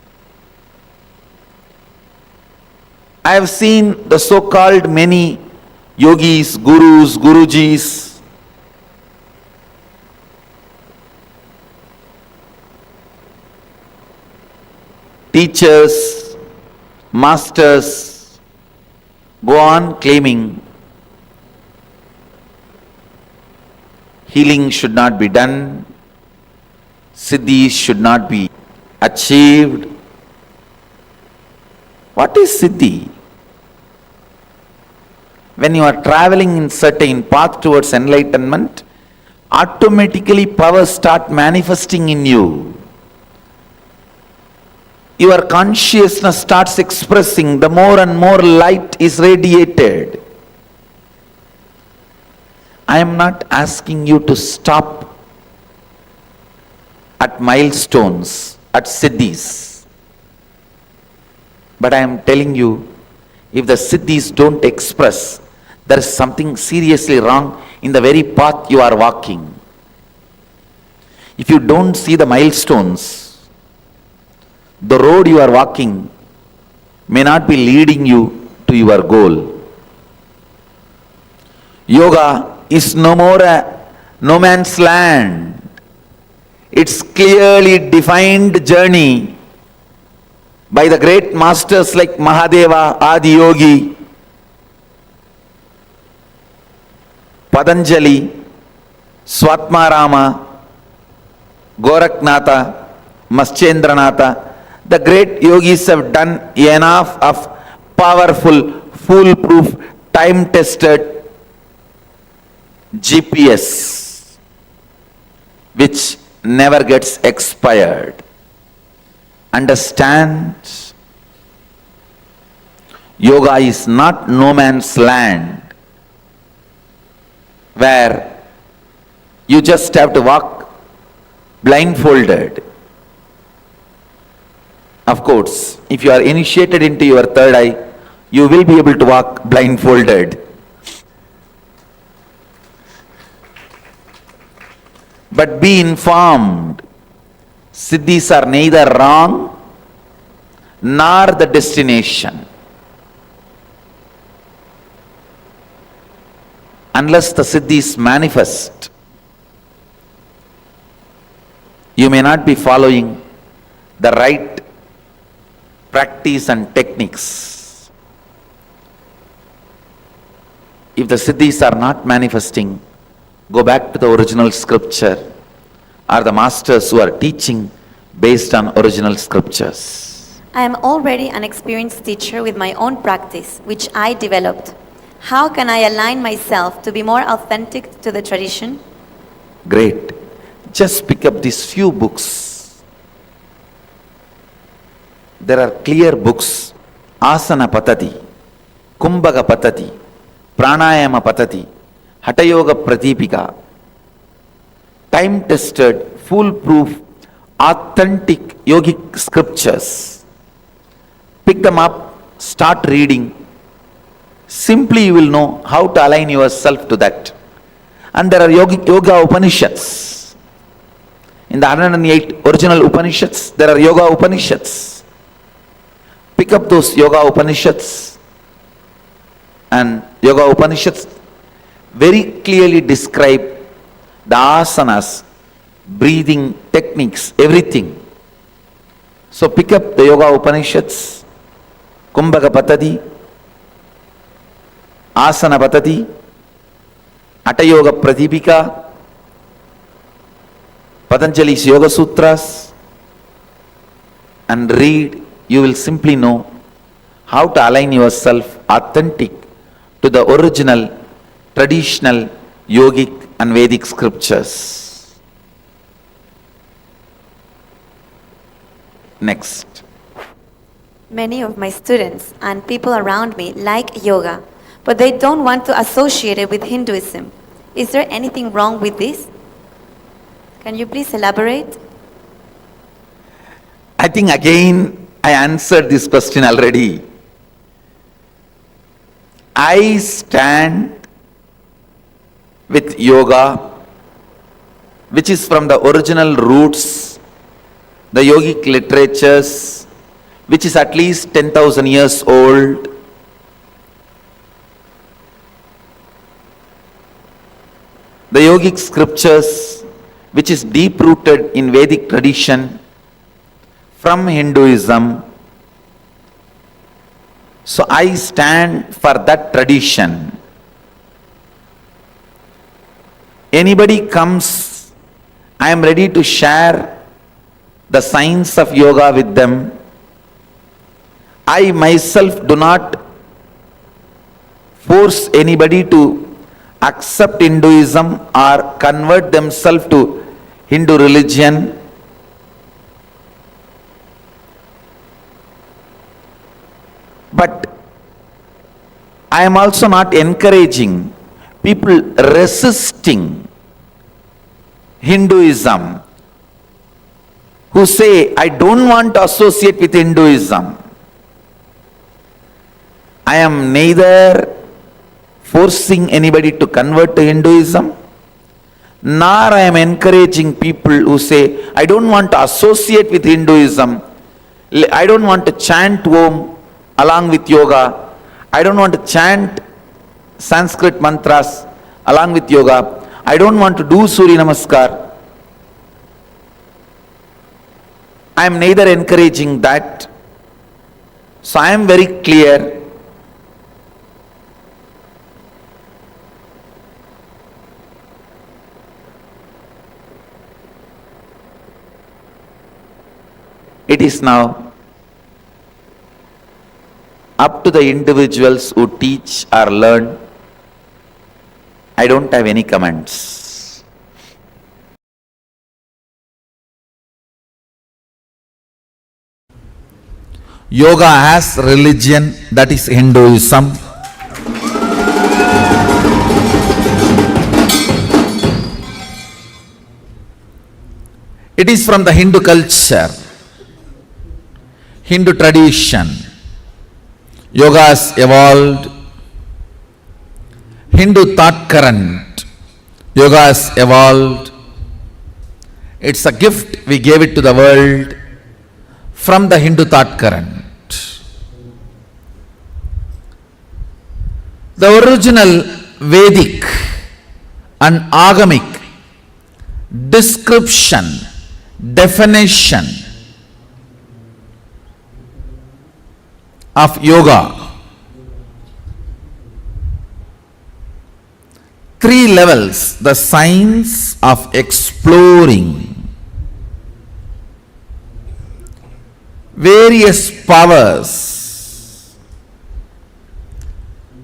I have seen the so-called many yogis, gurus, gurujis, teachers, masters go on claiming healing should not be done, siddhis should not be achieved. What is siddhi? When you are traveling in certain path towards enlightenment, automatically powers start manifesting in you. Your consciousness starts expressing, the more and more light is radiated. I am not asking you to stop at milestones, at siddhis. But I am telling you, if the siddhis don't express, there is something seriously wrong in the very path you are walking. If you don't see the milestones, the road you are walking may not be leading you to your goal. Yoga is no more a no man's land. It's clearly defined journey by the great masters like Mahadeva, Adi Yogi, Patanjali, Swatmarama, Goraknatha, Maschendranatha. The great yogis have done enough of powerful, foolproof, time-tested GPS, which never gets expired. Understand? Yoga is not no man's land where you just have to walk blindfolded. Of course, if you are initiated into your third eye, you will be able to walk blindfolded. But be informed, siddhis are neither wrong nor the destination. Unless the siddhis manifest, you may not be following the right practice and techniques. If the siddhis are not manifesting, go back to the original scripture or the masters who are teaching based on original scriptures. I am already an experienced teacher with my own practice, which I developed. How can I align myself to be more authentic to the tradition? Great. Just pick up these few books. There are clear books. Asana Patati, Kumbhaka Patati, Pranayama Patati, Hatha Yoga Pradipika. Time-tested, foolproof, authentic yogic scriptures. Pick them up, start reading. Simply you will know how to align yourself to that. And there are yoga Upanishads. In the 108 original Upanishads, there are yoga Upanishads. Pick up those yoga Upanishads. And yoga Upanishads very clearly describe the asanas, breathing techniques, everything. So pick up the yoga Upanishads, Kumbhaka Patati, Asana Patati, Hatha Yoga Pradipika, Patanjali's Yoga Sutras, and read. You will simply know how to align yourself authentic to the original, traditional, yogic and Vedic scriptures. Next. Many of my students and people around me like yoga, but they don't want to associate it with Hinduism. Is there anything wrong with this? Can you please elaborate? I think again I answered this question already. I stand with yoga, which is from the original roots, the yogic literatures, which is at least 10,000 years old. The yogic scriptures, which is deep rooted in Vedic tradition, from Hinduism. So I stand for that tradition. Anybody comes, I am ready to share the science of yoga with them. I myself do not force anybody to accept Hinduism or convert themselves to Hindu religion. But I am also not encouraging people resisting Hinduism who say, I don't want to associate with Hinduism. I am neither forcing anybody to convert to Hinduism, nor I am encouraging people who say, I don't want to associate with Hinduism, I don't want to chant Om along with yoga, I don't want to chant Sanskrit mantras along with yoga, I don't want to do Surya Namaskar. I am neither encouraging that. So I am very clear. It is now up to the individuals who teach or learn. I don't have any comments. Yoga as religion, that is Hinduism. It is from the Hindu culture, Hindu tradition. Yoga has evolved. Hindu thought current. Yoga has evolved. It's a gift we gave it to the world from the Hindu thought current. The original Vedic and Agamic description, definition of yoga, 3 levels: the science of exploring various powers,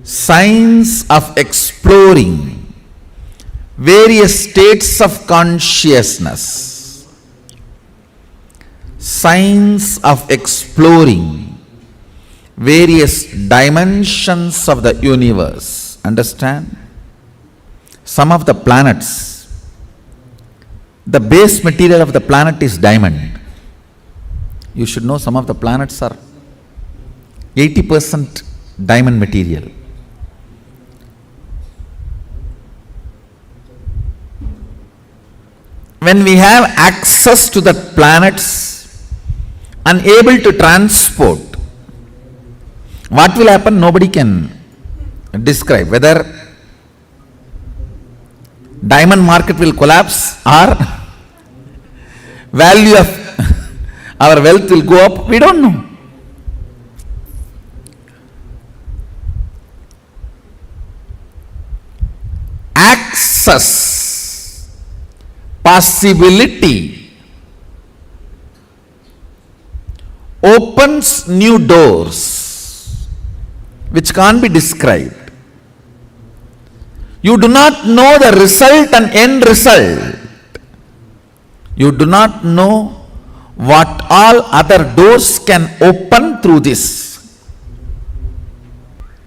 science of exploring various states of consciousness, science of exploring various dimensions of the universe. Understand? Some of the planets, the base material of the planet is diamond. You should know some of the planets are 80% diamond material. When we have access to the planets and able to transport, what will happen? Nobody can describe. Whether diamond market will collapse or value of our wealth will go up, we don't know. Access, possibility opens new doors which can't be described. You do not know the result and end result. You do not know what all other doors can open through this.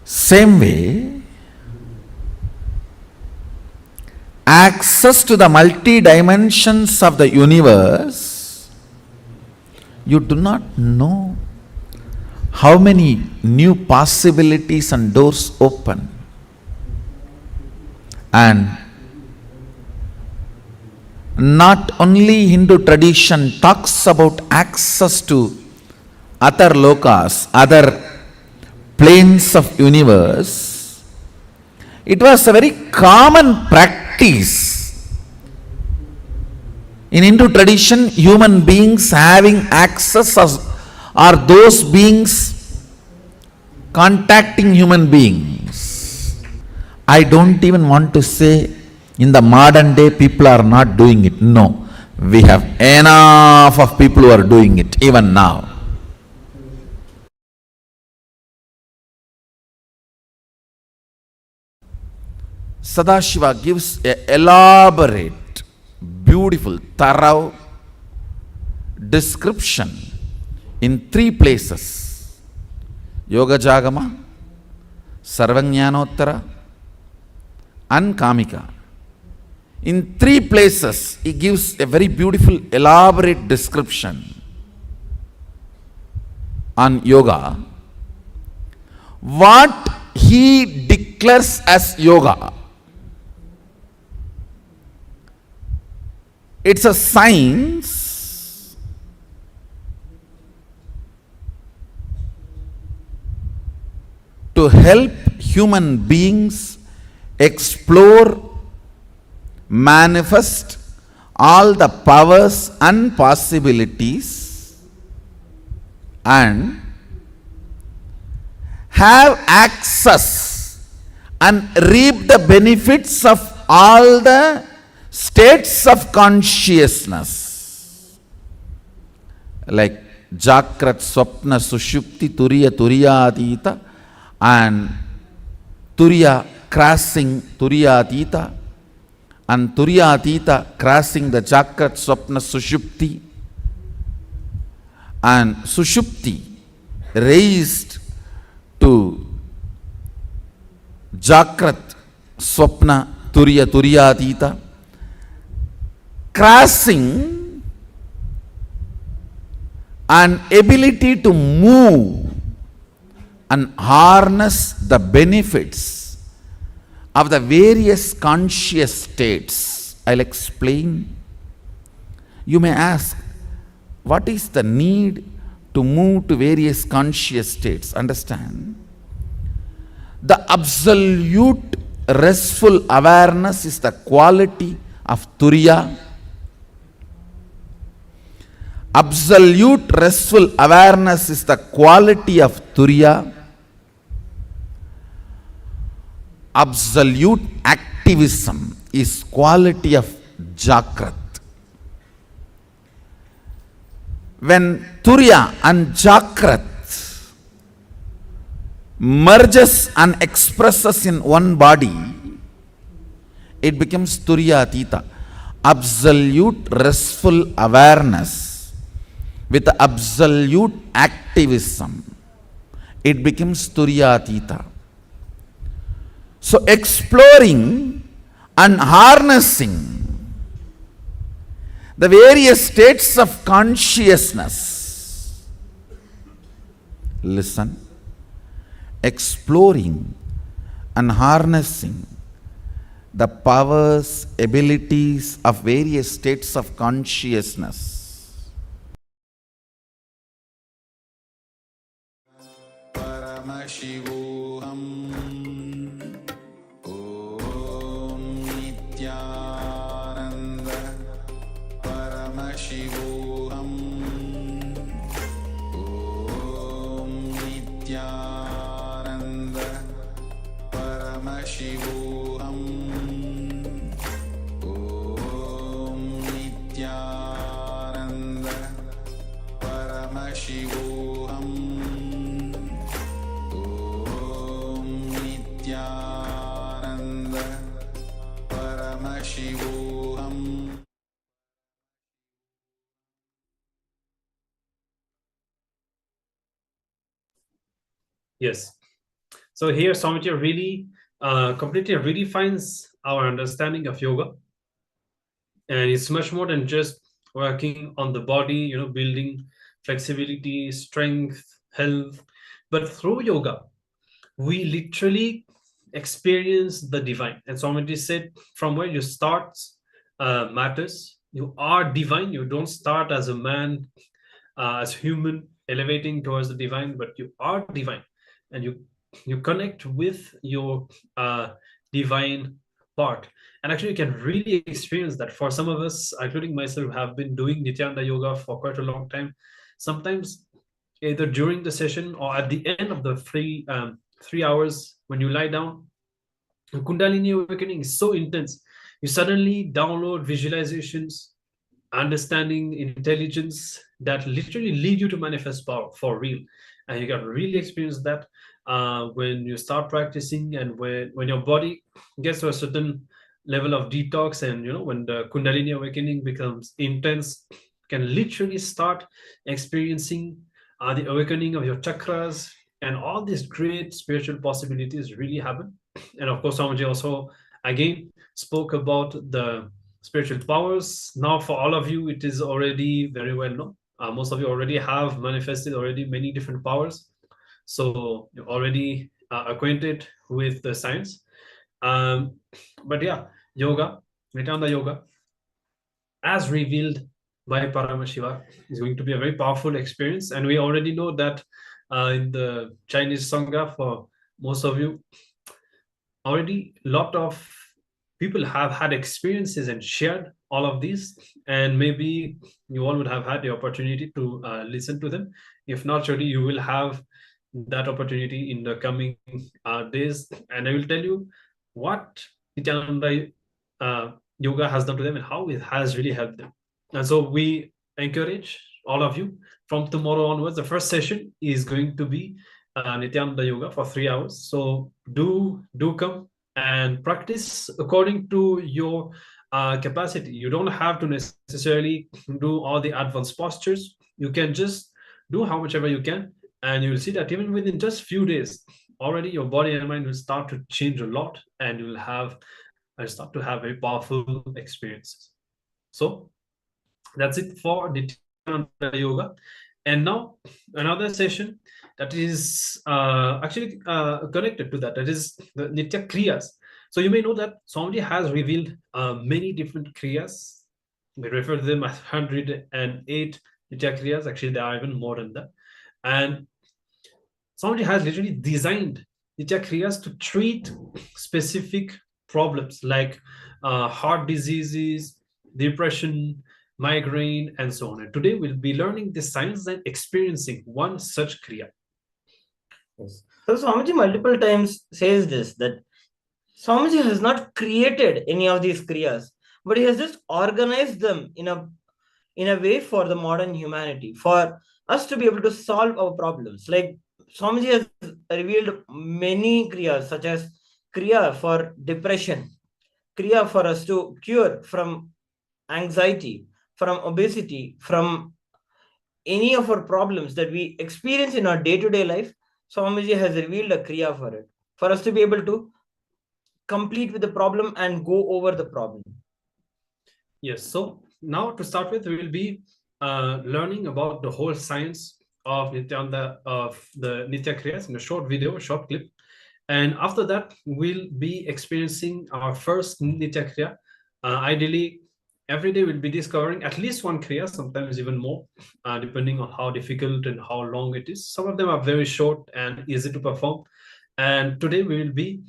Same way, access to the multi-dimensions of the universe, you do not know how many new possibilities and doors open. And not only Hindu tradition talks about access to other lokas, other planes of universe, it was a very common practice in Hindu tradition. Human beings having access are those beings contacting human beings. I don't even want to say in the modern day people are not doing it. No, we have enough of people who are doing it even now. Sadashiva gives an elaborate, beautiful, thorough description in 3 places: Yoga Jagama, Sarvajnanottara, and Kamika. In 3 places, he gives a very beautiful, elaborate description on yoga. What he declares as yoga, it's a science to help human beings explore, manifest all the powers and possibilities, and have access and reap the benefits of all the states of consciousness, like Jakrat, Swapna, Sushupti, Turiya, Turiyadita, and Turiya crossing Turiyadita, and Turiyadita crossing the Jakrat, Swapna, Sushupti, and Sushupti raised to Jakrat, Swapna, Turiya, Turiyadita, crossing an ability to move and harness the benefits of the various conscious states. I'll explain. You may ask, what is the need to move to various conscious states? Understand, the absolute restful awareness is the quality of Turiya. Absolute restful awareness is the quality of Turiya. Absolute activism is quality of Jakrat. When Turiya and Jakrat merges and expresses in one body, it becomes Turiyatita, absolute restful awareness with absolute activism. It becomes Turiyatita. So exploring and harnessing the various states of consciousness. Listen. Exploring and harnessing the powers, abilities of various states of consciousness. Paramashivoham. Om Nityananda. Paramashivoham. Om Nityananda. Paramashivoham. Om Nityananda. Paramashivoham. Om Nityananda. Paramashivoham. Yes. So here Swamiji really completely redefines our understanding of yoga. And it's much more than just working on the body, building flexibility, strength, health. But through yoga, we literally experience the divine. And Swamiji said, from where you start matters. You are divine. You don't start as a man, as human, elevating towards the divine, but you are divine, and you connect with your divine part. And actually, you can really experience that. For some of us, including myself, have been doing Nityananda yoga for quite a long time. Sometimes, either during the session or at the end of the 3 hours, when you lie down, Kundalini awakening is so intense. You suddenly download visualizations, understanding, intelligence that literally lead you to manifest power for real. And you can really experience that when you start practicing, and when your body gets to a certain level of detox, and when the Kundalini awakening becomes intense, you can literally start experiencing the awakening of your chakras, and all these great spiritual possibilities really happen. And of course, Swamiji also again spoke about the spiritual powers. Now, for all of you, it is already very well known. Most of you already have manifested already many different powers, so you're already acquainted with the science. But yeah, yoga, Nityananda yoga, as revealed by Paramashiva, is going to be a very powerful experience. And we already know that in the Chinese Sangha, for most of you, already a lot of people have had experiences and shared all of these, and maybe you all would have had the opportunity to listen to them. If not, surely you will have that opportunity in the coming days, and I will tell you what Nityananda yoga has done to them and how it has really helped them. And so we encourage all of you, from tomorrow onwards, the first session is going to be Nityananda yoga for 3 hours. So do come and practice according to your capacity. You don't have to necessarily do all the advanced postures. You can just do how much ever you can, and you will see that even within just few days, already your body and mind will start to change a lot, and you will start to have very powerful experiences. So that's it for Nityananda yoga. And now another session that is actually connected to that is the Nitya Kriyas. So you may know that Swamiji has revealed many different Kriyas. We refer to them as 108 Nitya Kriyas. Actually, there are even more than that. And Swamiji has literally designed Nitya Kriyas to treat specific problems like heart diseases, depression, migraine, and so on. And today we'll be learning the science and experiencing one such Kriya. Yes. So Swamiji multiple times says this, that Swamiji has not created any of these Kriyas, but he has just organized them in a way for the modern humanity, for us to be able to solve our problems. Like Swamiji has revealed many Kriyas, such as Kriya for depression, Kriya for us to cure from anxiety, from obesity, from any of our problems that we experience in our day-to-day life. Swamiji has revealed a Kriya for it, for us to be able to complete with the problem and go over the problem. Yes, so now to start with, we will be learning about the whole science of Nityananda, of the Nitya Kriyas, in a short video, a short clip. And after that, we'll be experiencing our first Nitya Kriya. Ideally, every day we'll be discovering at least one Kriya, sometimes even more, depending on how difficult and how long it is. Some of them are very short and easy to perform. And today we will be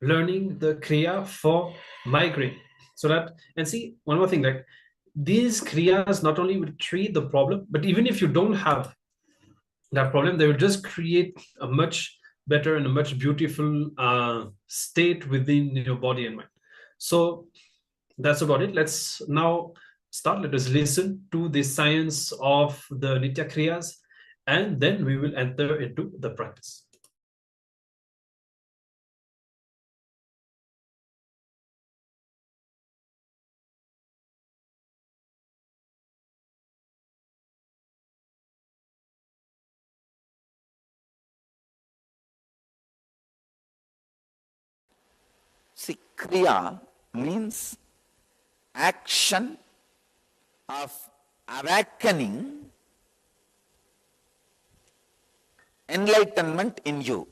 learning the Kriya for migraine. So that, and see, one more thing, like these Kriyas not only will treat the problem, but even if you don't have that problem, they will just create a much better and a much beautiful state within your body and mind. So that's about it. Let's now start. Let us listen to the science of the Nitya Kriyas, and then we will enter into the practice. See, Kriya means action of awakening enlightenment in you.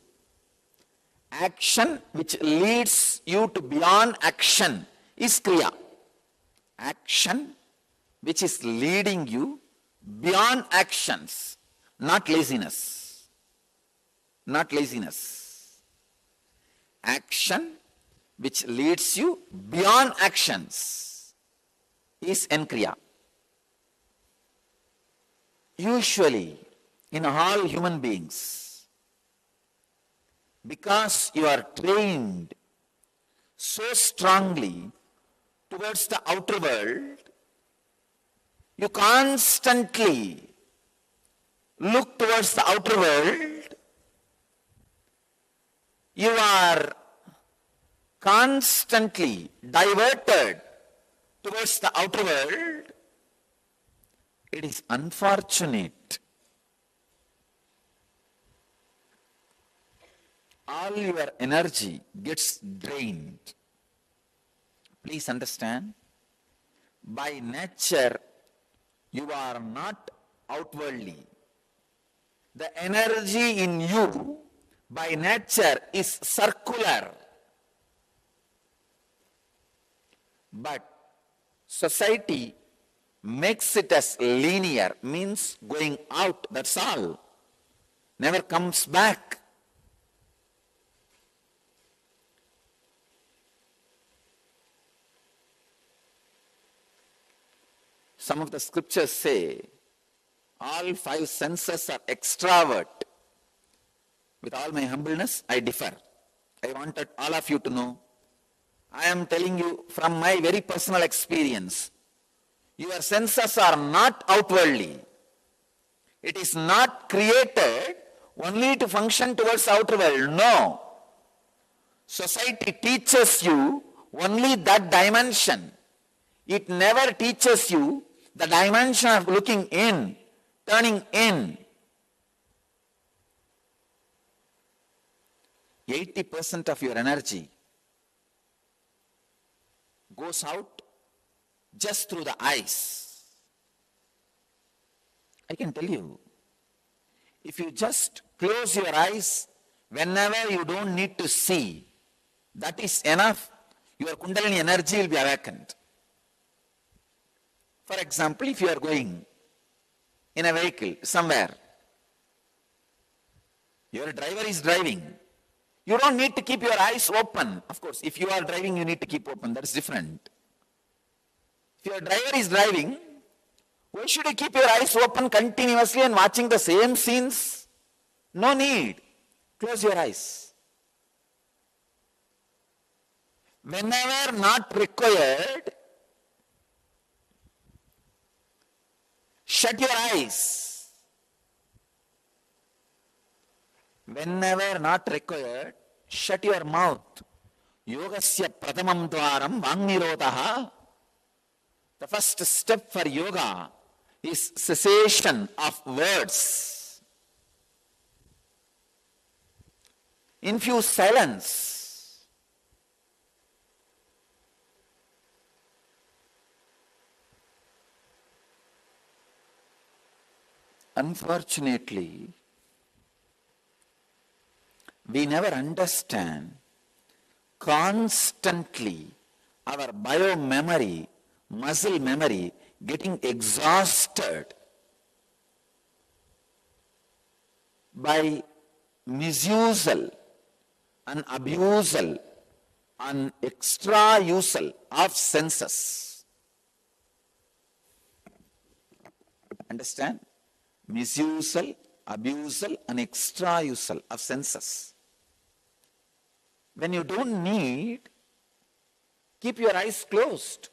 Action which leads you to beyond action is Kriya. Action which is leading you beyond actions, not laziness. Not laziness. Action which leads you beyond actions is Kriya. Usually, in all human beings, because you are trained so strongly towards the outer world, you constantly look towards the outer world, you are constantly diverted towards the outer world. It is unfortunate. All your energy gets drained. Please understand, by nature, you are not outwardly. The energy in you, by nature, is circular. But society makes it as linear, means going out, that's all. Never comes back. Some of the scriptures say, all five senses are extrovert. With all my humbleness, I differ. I wanted all of you to know. I am telling you from my very personal experience, your senses are not outwardly. It is not created only to function towards outer world. No. Society teaches you only that dimension. It never teaches you the dimension of looking in, turning in. 80% of your energy goes out just through the eyes. I can tell you, if you just close your eyes whenever you don't need to see, that is enough. Your Kundalini energy will be awakened. For example, if you are going in a vehicle somewhere, your driver is driving, you don't need to keep your eyes open. Of course, if you are driving, you need to keep open. That's different. If your driver is driving, why should you keep your eyes open continuously and watching the same scenes? No need. Close your eyes. Whenever not required, shut your eyes. Whenever not required, shut your mouth. Yogasya pratamam dwaram vangnirodha. The first step for yoga is cessation of words. Infuse silence. Unfortunately, we never understand constantly our bio-memory, muscle memory getting exhausted by misusal and abusal and extra-usal of senses. Understand? Misusal, abusal and extra-usal of senses. When you don't need, keep your eyes closed.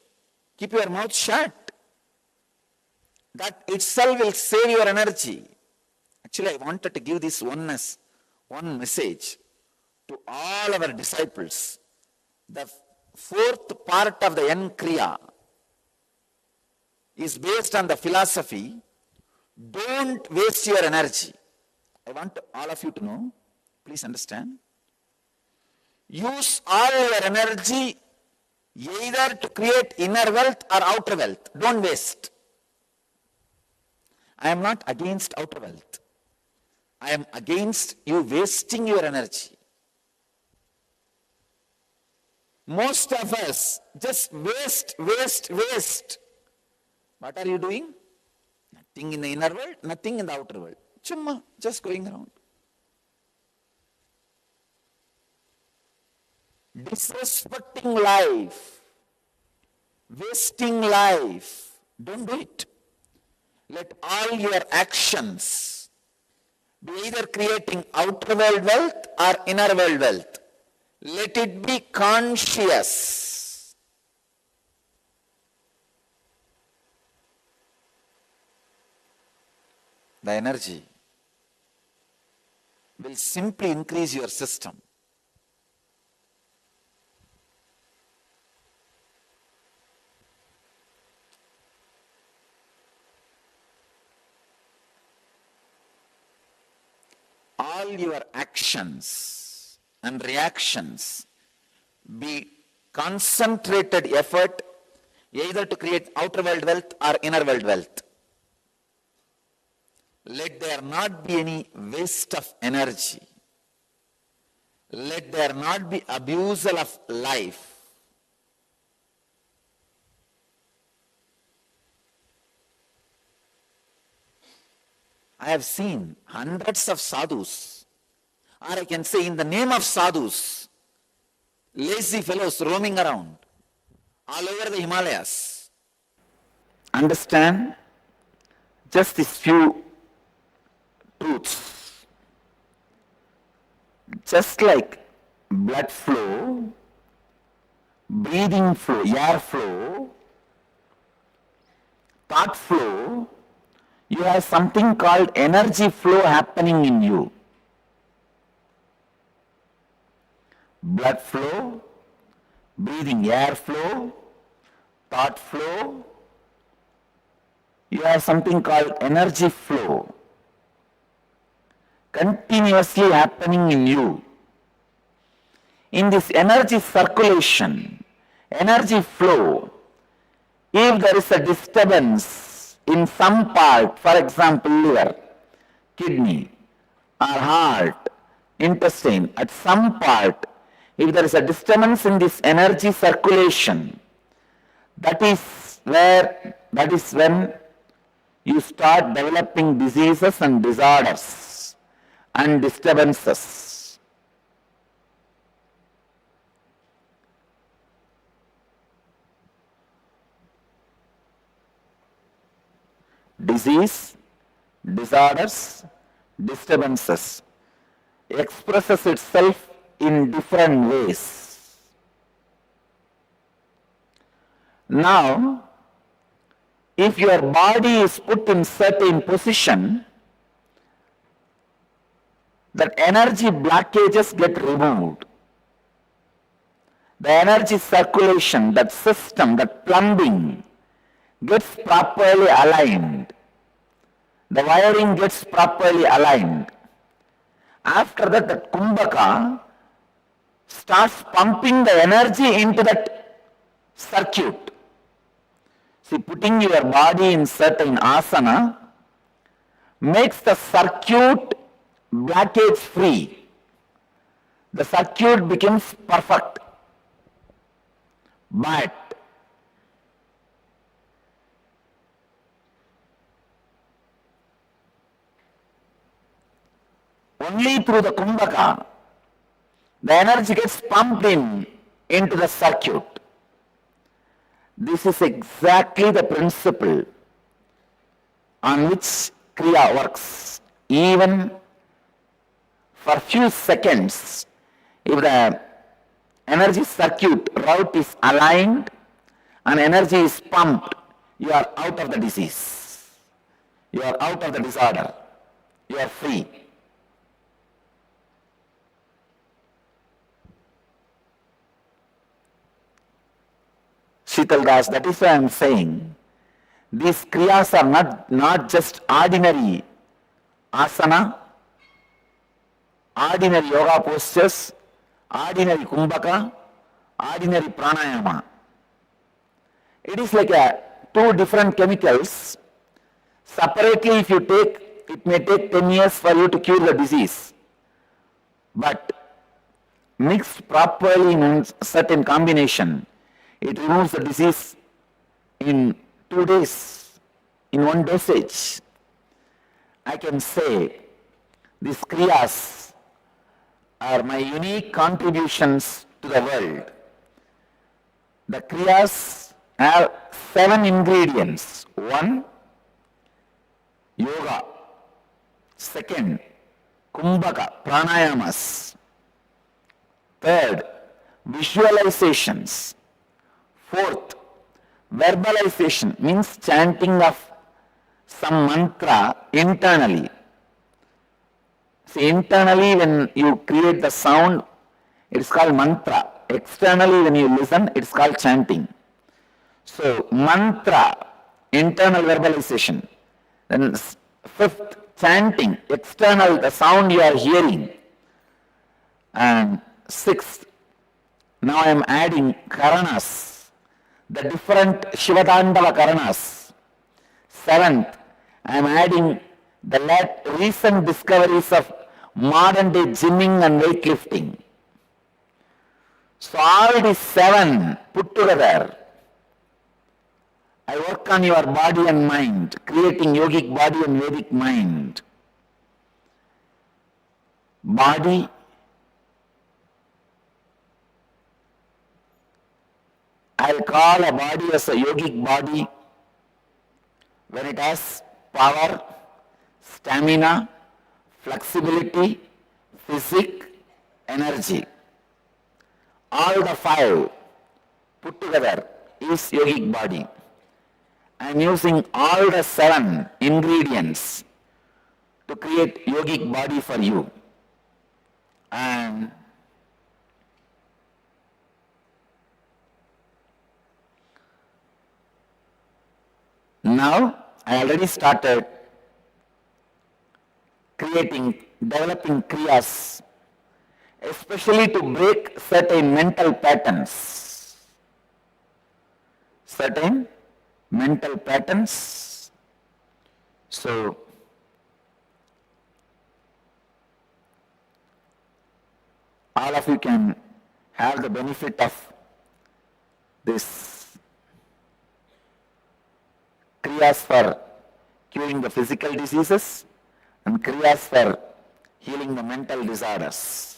Keep your mouth shut. That itself will save your energy. Actually, I wanted to give this one message to all our disciples. The fourth part of the Kriya is based on the philosophy, don't waste your energy. I want all of you to know, please understand. Use all your energy either to create inner wealth or outer wealth. Don't waste. I am not against outer wealth. I am against you wasting your energy. Most of us just waste. What are you doing? Nothing in the inner world, nothing in the outer world. Chumma, just going around. Disrespecting life, wasting life. Don't do it. Let all your actions be either creating outer world wealth or inner world wealth. Let it be conscious. The energy will simply increase your system. All your actions and reactions be concentrated effort either to create outer world wealth or inner world wealth. Let there not be any waste of energy. Let there not be abusal of life. I have seen hundreds of sadhus, or I can say in the name of sadhus, lazy fellows roaming around all over the Himalayas. Understand just these few truths. Just like blood flow, breathing flow, air flow, thought flow, you have something called energy flow happening in you. Blood flow, breathing air flow, thought flow, you have something called energy flow continuously happening in you. In this energy circulation, energy flow, if there is a disturbance in some part, for example liver, kidney or heart, intestine, at some part, if there is a disturbance in this energy circulation, that is when you start developing diseases and disorders and disturbances. Disease, disorders, disturbances expresses itself in different ways. Now, if your body is put in certain position, that energy blockages get removed. The energy circulation, that system, that plumbing gets properly aligned. The wiring gets properly aligned. After that, the kumbhaka starts pumping the energy into that circuit. See, putting your body in certain asana makes the circuit blockage free. The circuit becomes perfect. But only through the kumbhaka, the energy gets pumped into the circuit. This is exactly the principle on which Kriya works. Even for few seconds, if the energy circuit route is aligned and energy is pumped, you are out of the disease. You are out of the disorder. You are free. Sheetal Das, that is why I am saying, these kriyas are not just ordinary asana, ordinary yoga postures, ordinary kumbhaka, ordinary pranayama. It is like two different chemicals. Separately, if you take, it may take 10 years for you to cure the disease. But mixed properly in a certain combination, it removes the disease in 2 days, in one dosage. I can say these kriyas are my unique contributions to the world. The kriyas have 7 ingredients. 1, yoga. 2nd, kumbhaka, pranayamas. 3rd, visualizations. 4th, verbalization, means chanting of some mantra internally. See, internally when you create the sound, it's called mantra. Externally when you listen, it's called chanting. So, mantra, internal verbalization. Then 5th, chanting, external, the sound you are hearing. And 6th, now I am adding karanas, the different Shivadandava karanas. 7th, I am adding the recent discoveries of modern day gymming and weightlifting. So all these 7 put together, I work on your body and mind, creating yogic body and Vedic mind. Body, I'll call a body as a yogic body when it has power, stamina, flexibility, physique, energy. All the 5 put together is yogic body. I am using all the 7 ingredients to create yogic body for you. And now I already started developing kriyas, especially to break certain mental patterns. So, all of you can have the benefit of this kriyas for curing the physical diseases and kriyas for healing the mental disorders.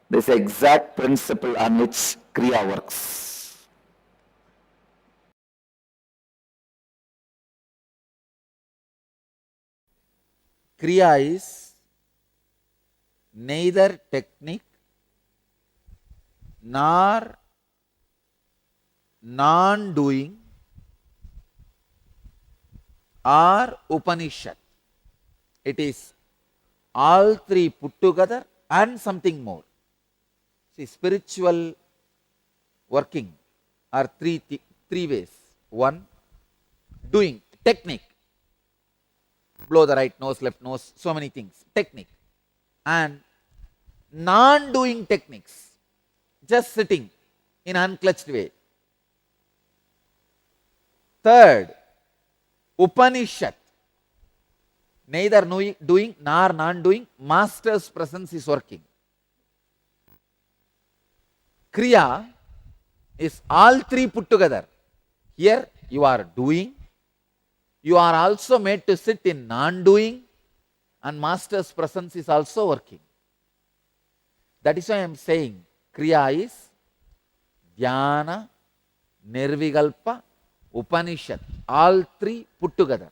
This exact principle on which kriya works. Kriya is neither technique nor non-doing or Upanishad. It is all 3 put together and something more. See, spiritual working are three ways. 1, doing, technique. Blow the right nose, left nose, so many things, technique. And non-doing techniques, just sitting in unclutched way. 3rd, Upanishad, neither doing nor non-doing, master's presence is working. Kriya is all 3 put together. Here you are doing, you are also made to sit in non-doing, and master's presence is also working. That is why I am saying Kriya is Dhyana, Nirvikalpa, Upanishad, all 3 put together.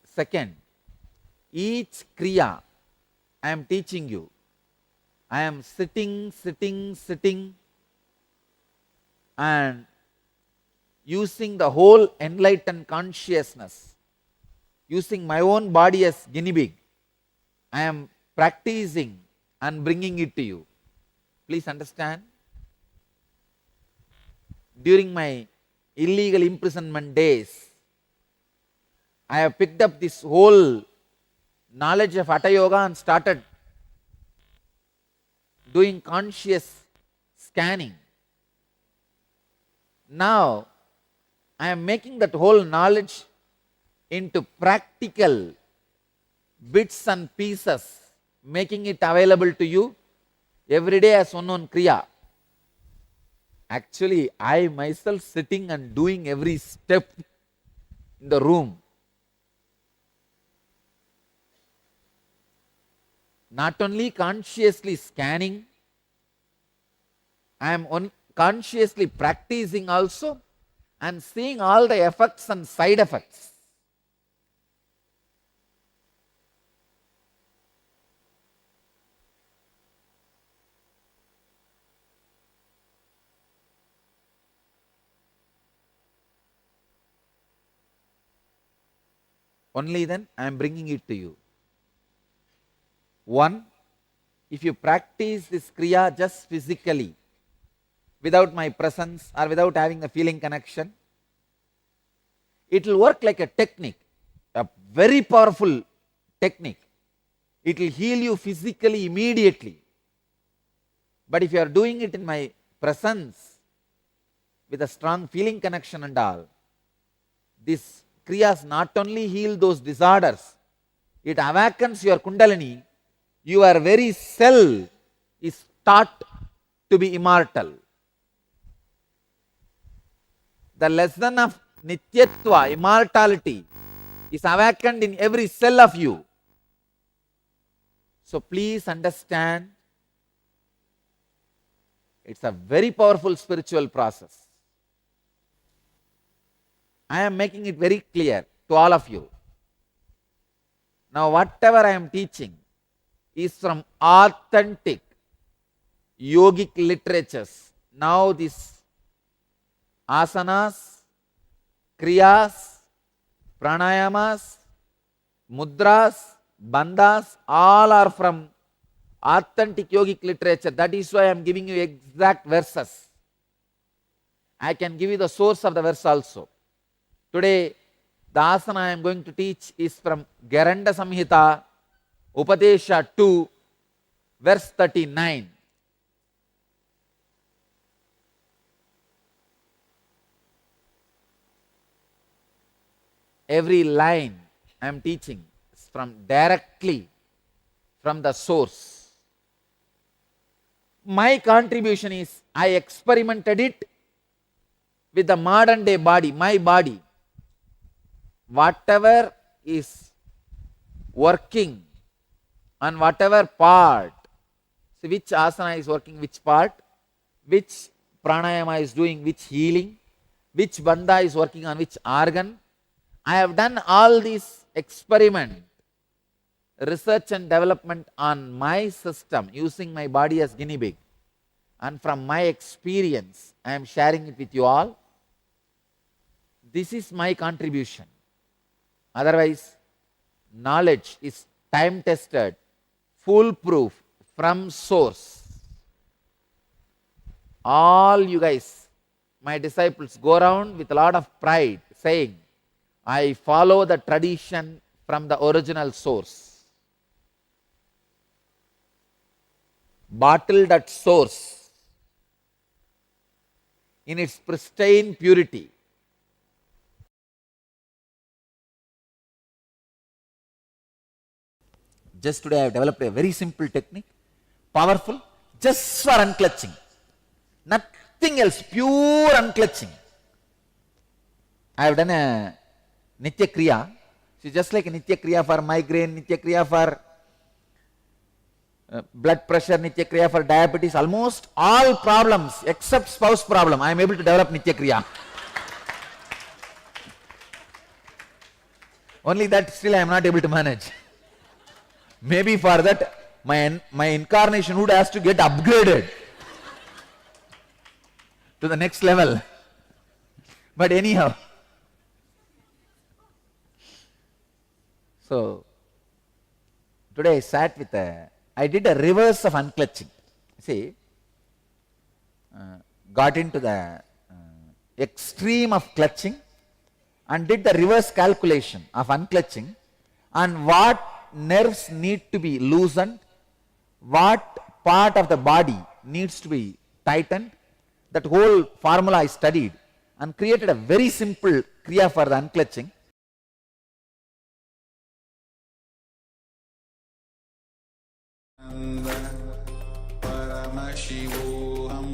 Second, each Kriya I am teaching you, I am sitting and using the whole enlightened consciousness, using my own body as guinea pig, I am practicing and bringing it to you. Please understand. during my illegal imprisonment days, I have picked up this whole knowledge of Hatha Yoga and started doing conscious scanning. Now, I am making that whole knowledge into practical bits and pieces, making it available to you every day as one Kriya. Actually, I myself sitting and doing every step in the room. Not only consciously scanning, I am consciously practicing also and seeing all the effects and side effects. Only then I am bringing it to you. One, if you practice this Kriya just physically, without my presence or without having a feeling connection, it will work like a technique, a very powerful technique. It will heal you physically immediately. But if you are doing it in my presence, with a strong feeling connection and all, this Kriyas not only heal those disorders, it awakens your Kundalini. Your very cell is taught to be immortal. The lesson of Nityatva, immortality, is awakened in every cell of you. So please understand, it's a very powerful spiritual process. I am making it very clear to all of you. Now, whatever I am teaching is from authentic yogic literatures. Now, these asanas, kriyas, pranayamas, mudras, bandhas, all are from authentic yogic literature. That is why I am giving you exact verses. I can give you the source of the verse also. Today, the asana I am going to teach is from Garanda Samhita, Upadesha 2, verse 39. Every line I am teaching is directly from the source. My contribution is I experimented it with the modern day body, my body. Whatever is working on whatever part, see which asana is working which part, which pranayama is doing which healing, which bandha is working on which organ. I have done all these experiment, research and development on my system using my body as guinea pig. And from my experience, I am sharing it with you all. This is my contribution. Otherwise, knowledge is time-tested, foolproof, from source. All you guys, my disciples, go around with a lot of pride saying, I follow the tradition from the original source. Bottled at source, in its pristine purity. Just today I have developed a very simple technique, powerful, just for unclutching. Nothing else, pure unclutching. I have done a Nitya Kriya. So just like a Nitya Kriya for migraine, Nitya Kriya for blood pressure, Nitya Kriya for diabetes, almost all problems except spouse problem, I am able to develop Nitya Kriya. Only that still I am not able to manage. Maybe for that my incarnation would has to get upgraded to the next level. But anyhow, so today I sat with I did a reverse of unclutching. See, got into the extreme of clutching and did the reverse calculation of unclutching and what nerves need to be loosened, what part of the body needs to be tightened. That whole formula I studied and created a very simple kriya for the unclutching. Paramashivoham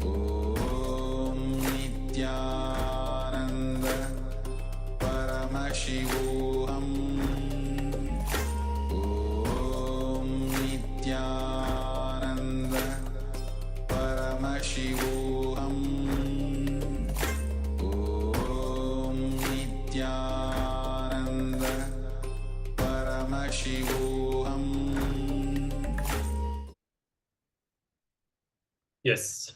Om Nityananda Paramashivoham Om Nityananda Paramashivoham Om Nityananda Paramashivoham. Yes.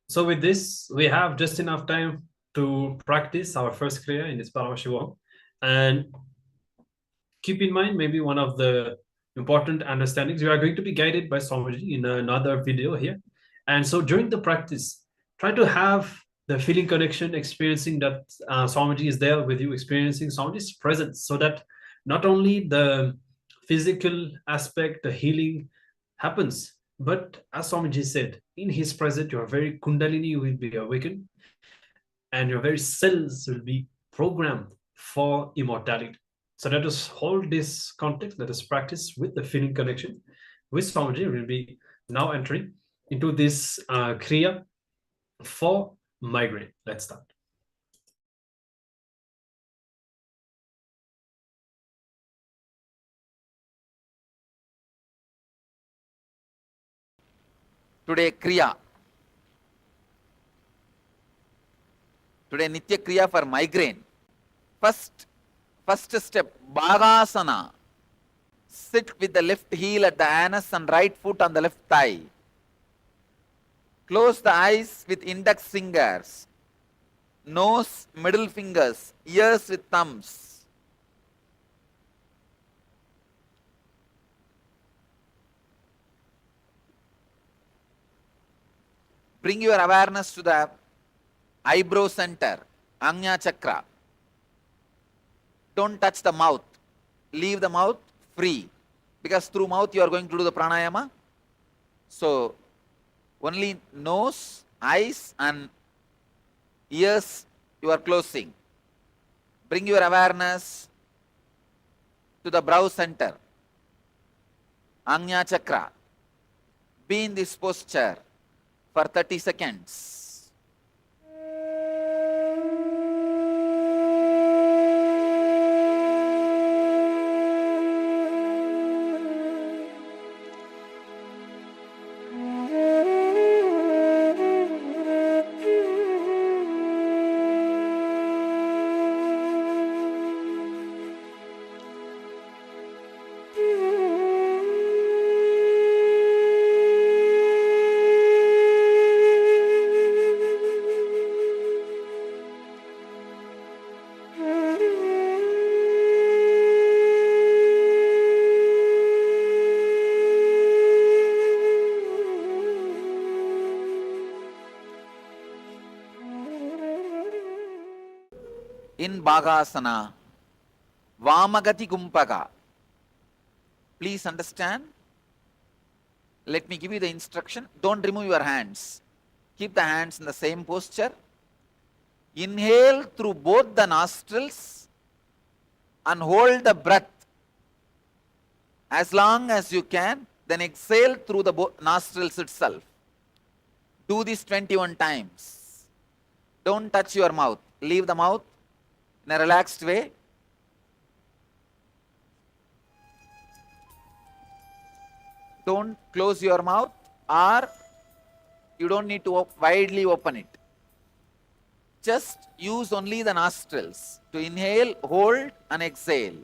So with this, we have just enough time to practice our first kriya in this Paramashivoham. And keep in mind, maybe one of the important understandings, you are going to be guided by Swamiji in another video here. And so during the practice, try to have the feeling connection, experiencing that Swamiji is there with you, experiencing Swamiji's presence, so that not only the physical aspect, the healing happens, but as Swamiji said, in his presence, your very Kundalini will be awakened and your very cells will be programmed for immortality. So let us hold this context, let us practice with the feeling connection. With Swamiji, we will be now entering into this kriya for migraine. Let's start. Today kriya. Today Nitya kriya for migraine. First step, Bhagasana. Sit with the left heel at the anus and right foot on the left thigh. Close the eyes with index fingers, nose, middle fingers, ears with thumbs. Bring your awareness to the eyebrow center, Ajna Chakra. Don't touch the mouth. Leave the mouth free, because through mouth you are going to do the pranayama. So only nose, eyes and ears you are closing. Bring your awareness to the brow center, Ajna Chakra. Be in this posture for 30 seconds. In Bhagasana, Vamagati Gumpaga. Please understand. Let me give you the instruction. Don't remove your hands. Keep the hands in the same posture. Inhale through both the nostrils and hold the breath as long as you can. Then exhale through the nostrils itself. Do this 21 times. Don't touch your mouth. Leave the mouth in a relaxed way. Don't close your mouth, or you don't need to widely open it. Just use only the nostrils to inhale, hold and exhale.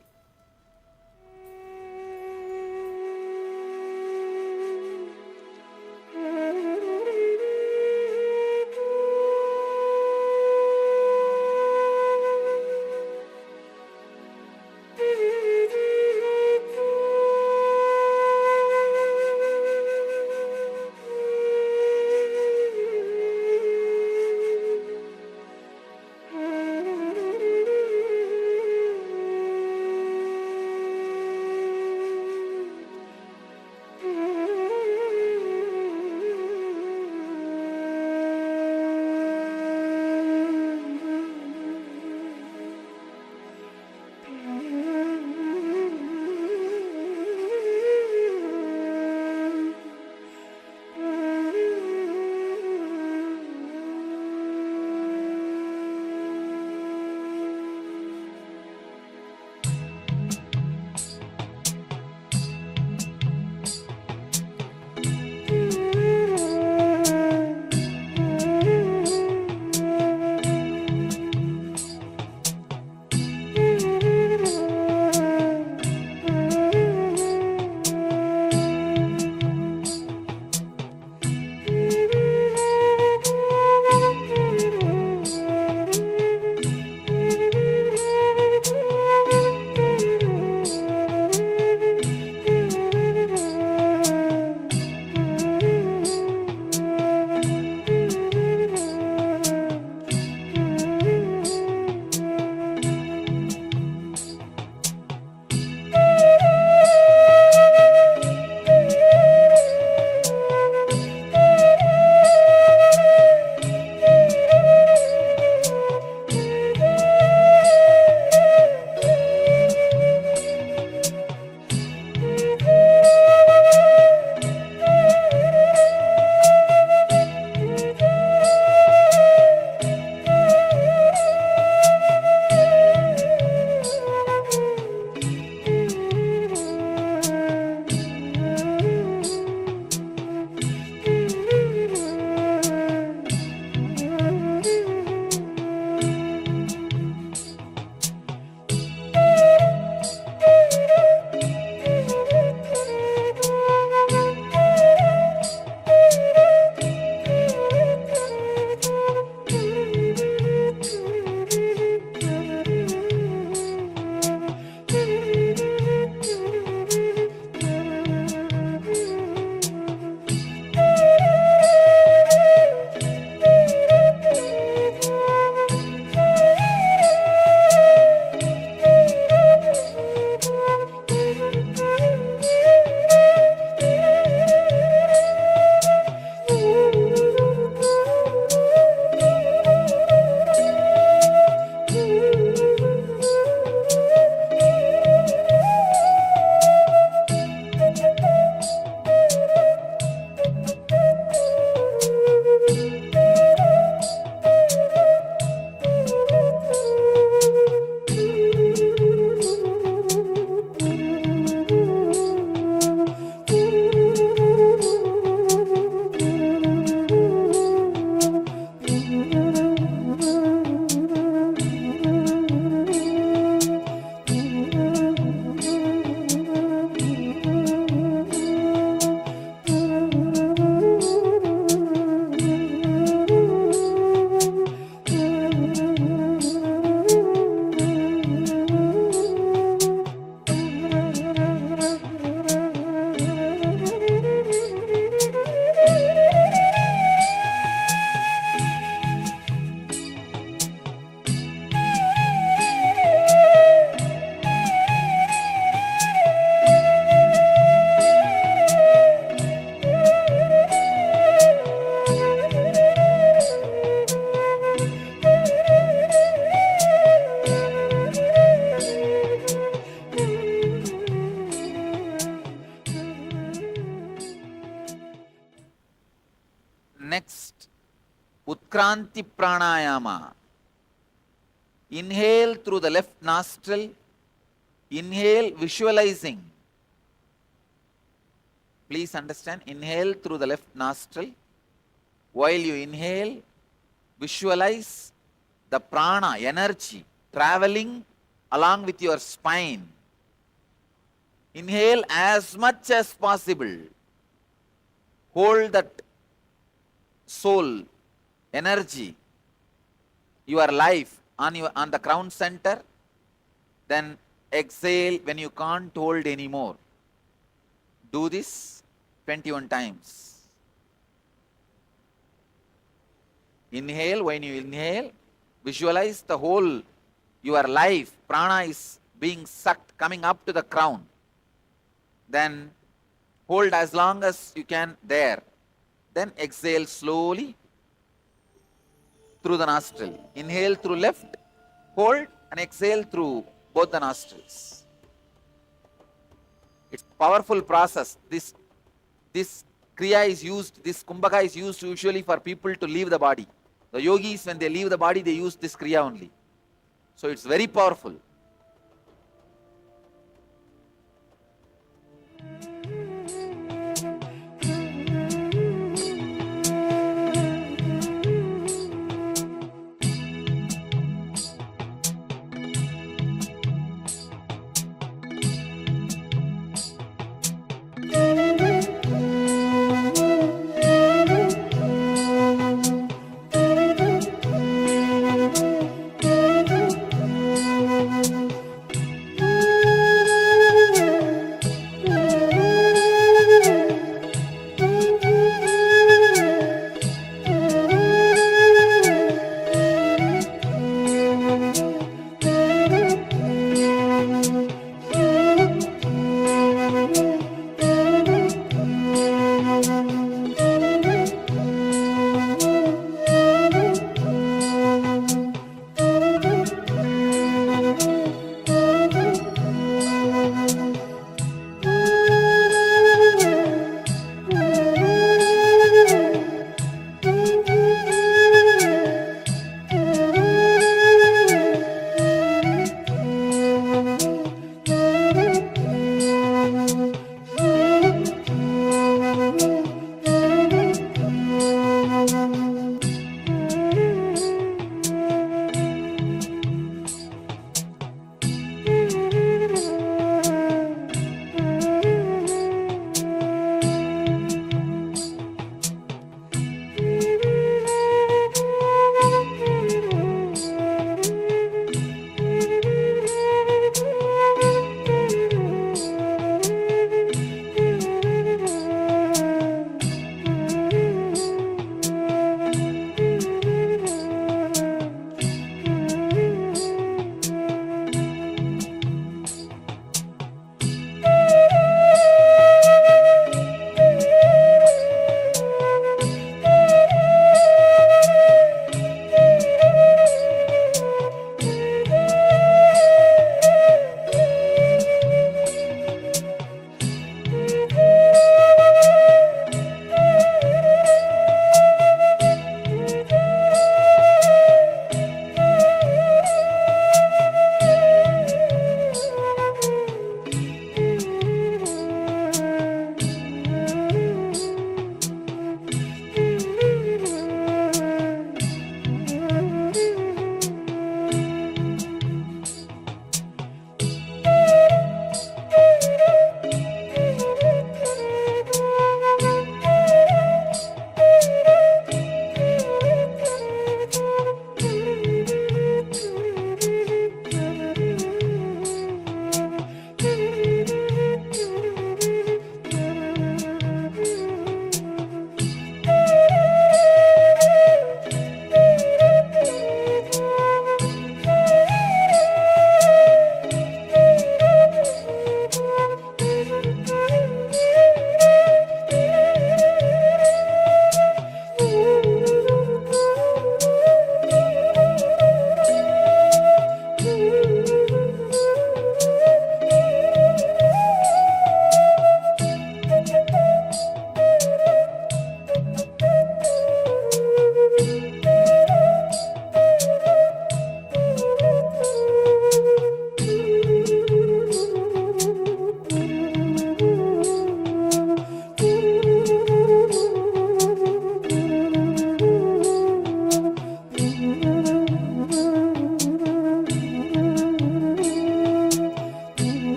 Utkranti pranayama. Inhale through the left nostril. Inhale visualizing. Please understand, inhale through the left nostril. While you inhale, visualize the prana, energy, traveling along with your spine. Inhale as much as possible. Hold that soul, energy, your life on the crown center. Then exhale when you can't hold anymore. Do this 21 times. Inhale, when you inhale, visualize the whole, your life, prana is being sucked, coming up to the crown. Then hold as long as you can there. Then exhale slowly through the nostril. Inhale through left, hold and exhale through both the nostrils. It's a powerful process. This kriya is used, this kumbhaka is used usually for people to leave the body. The yogis, when they leave the body, they use this kriya only. So it's very powerful.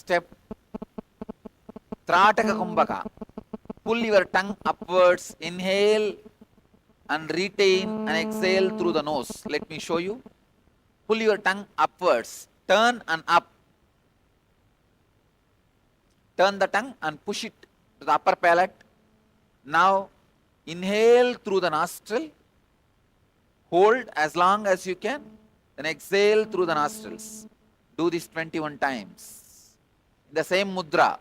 step. Trataka Kumbhaka. Pull your tongue upwards, inhale and retain and exhale through the nose. Let me show you. Pull your tongue upwards, turn and up. Turn the tongue and push it to the upper palate. Now inhale through the nostril, hold as long as you can, then exhale through the nostrils. Do this 21 times. In the same mudra.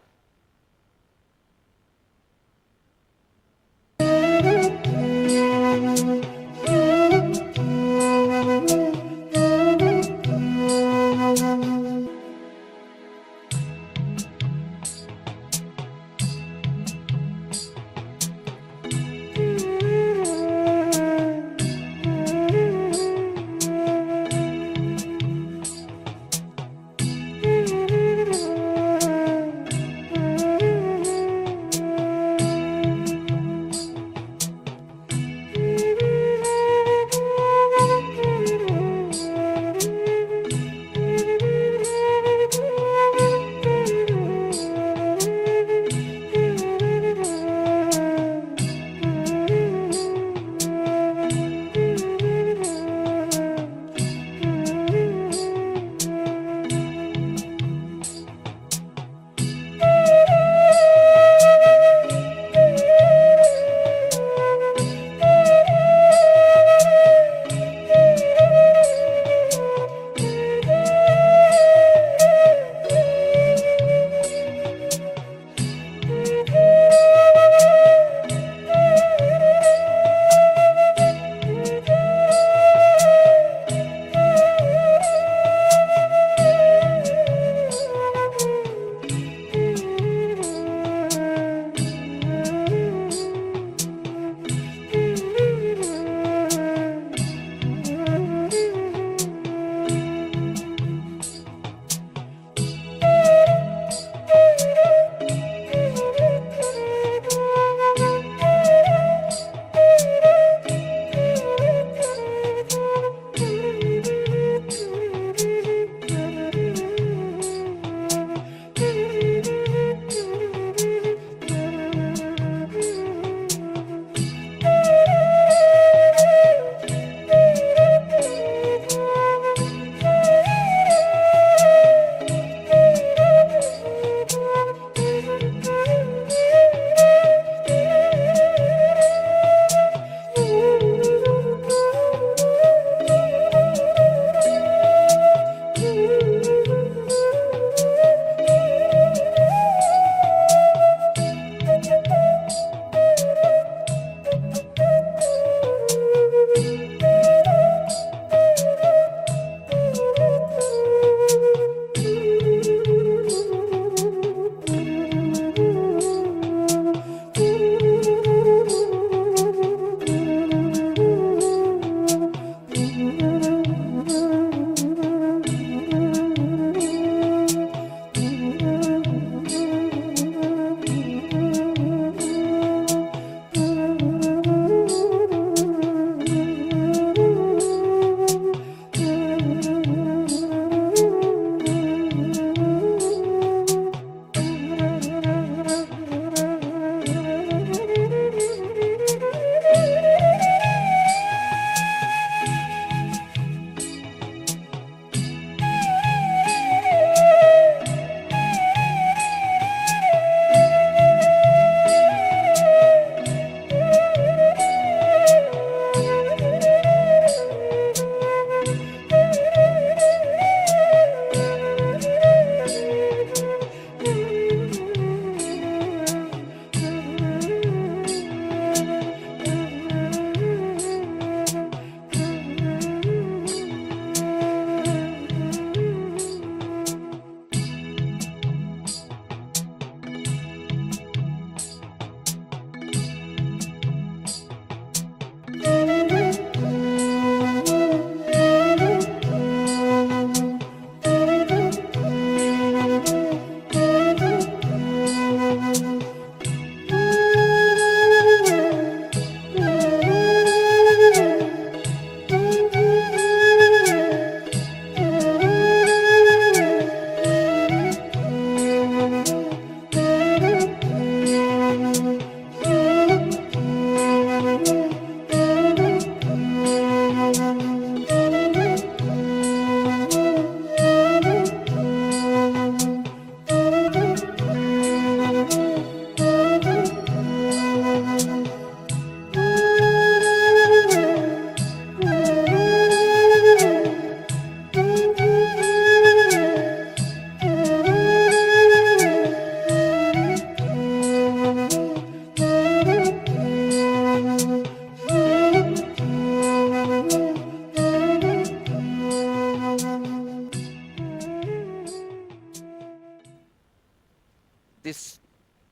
This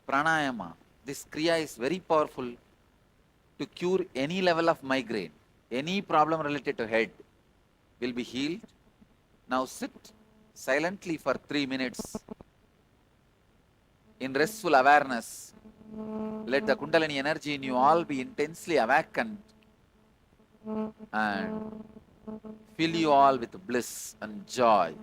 pranayama, this kriya is very powerful to cure any level of migraine. Any problem related to head will be healed. Now sit silently for 3 minutes in restful awareness. Let the Kundalini energy in you all be intensely awakened and fill you all with bliss and joy.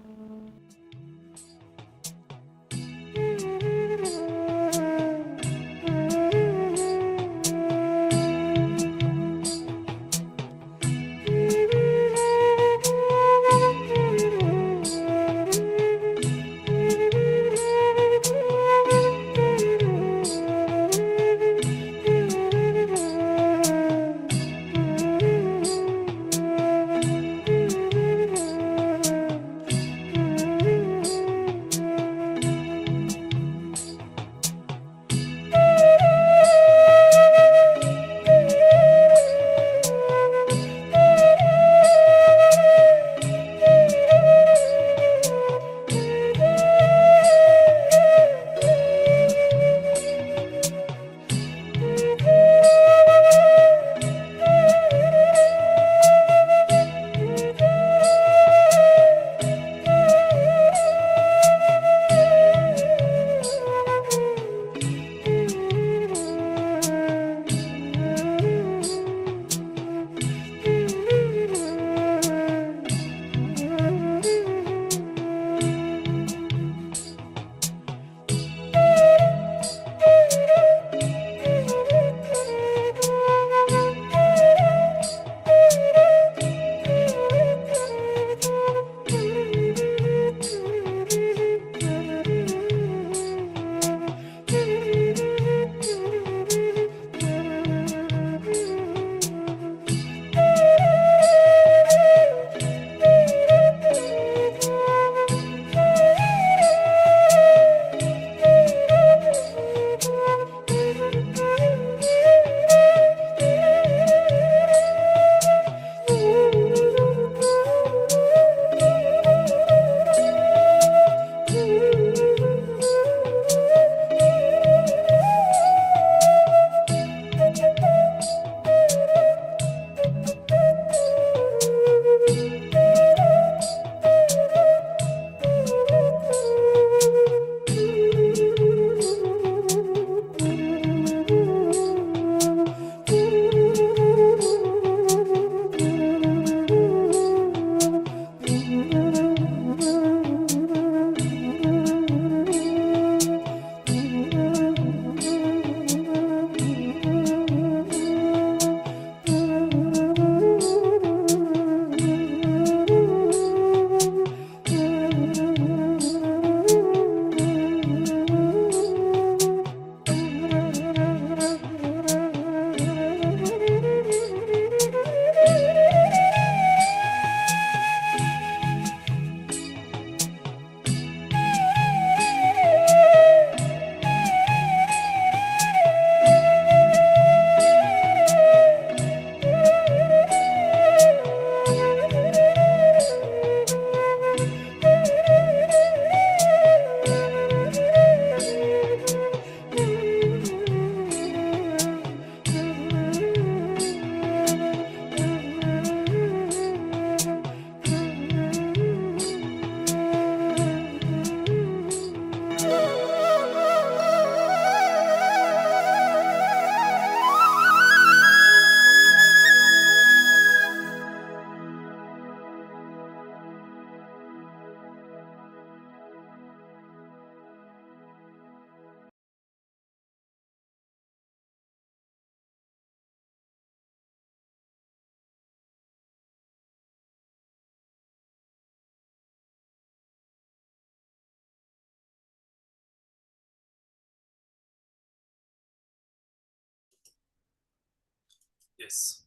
Yes.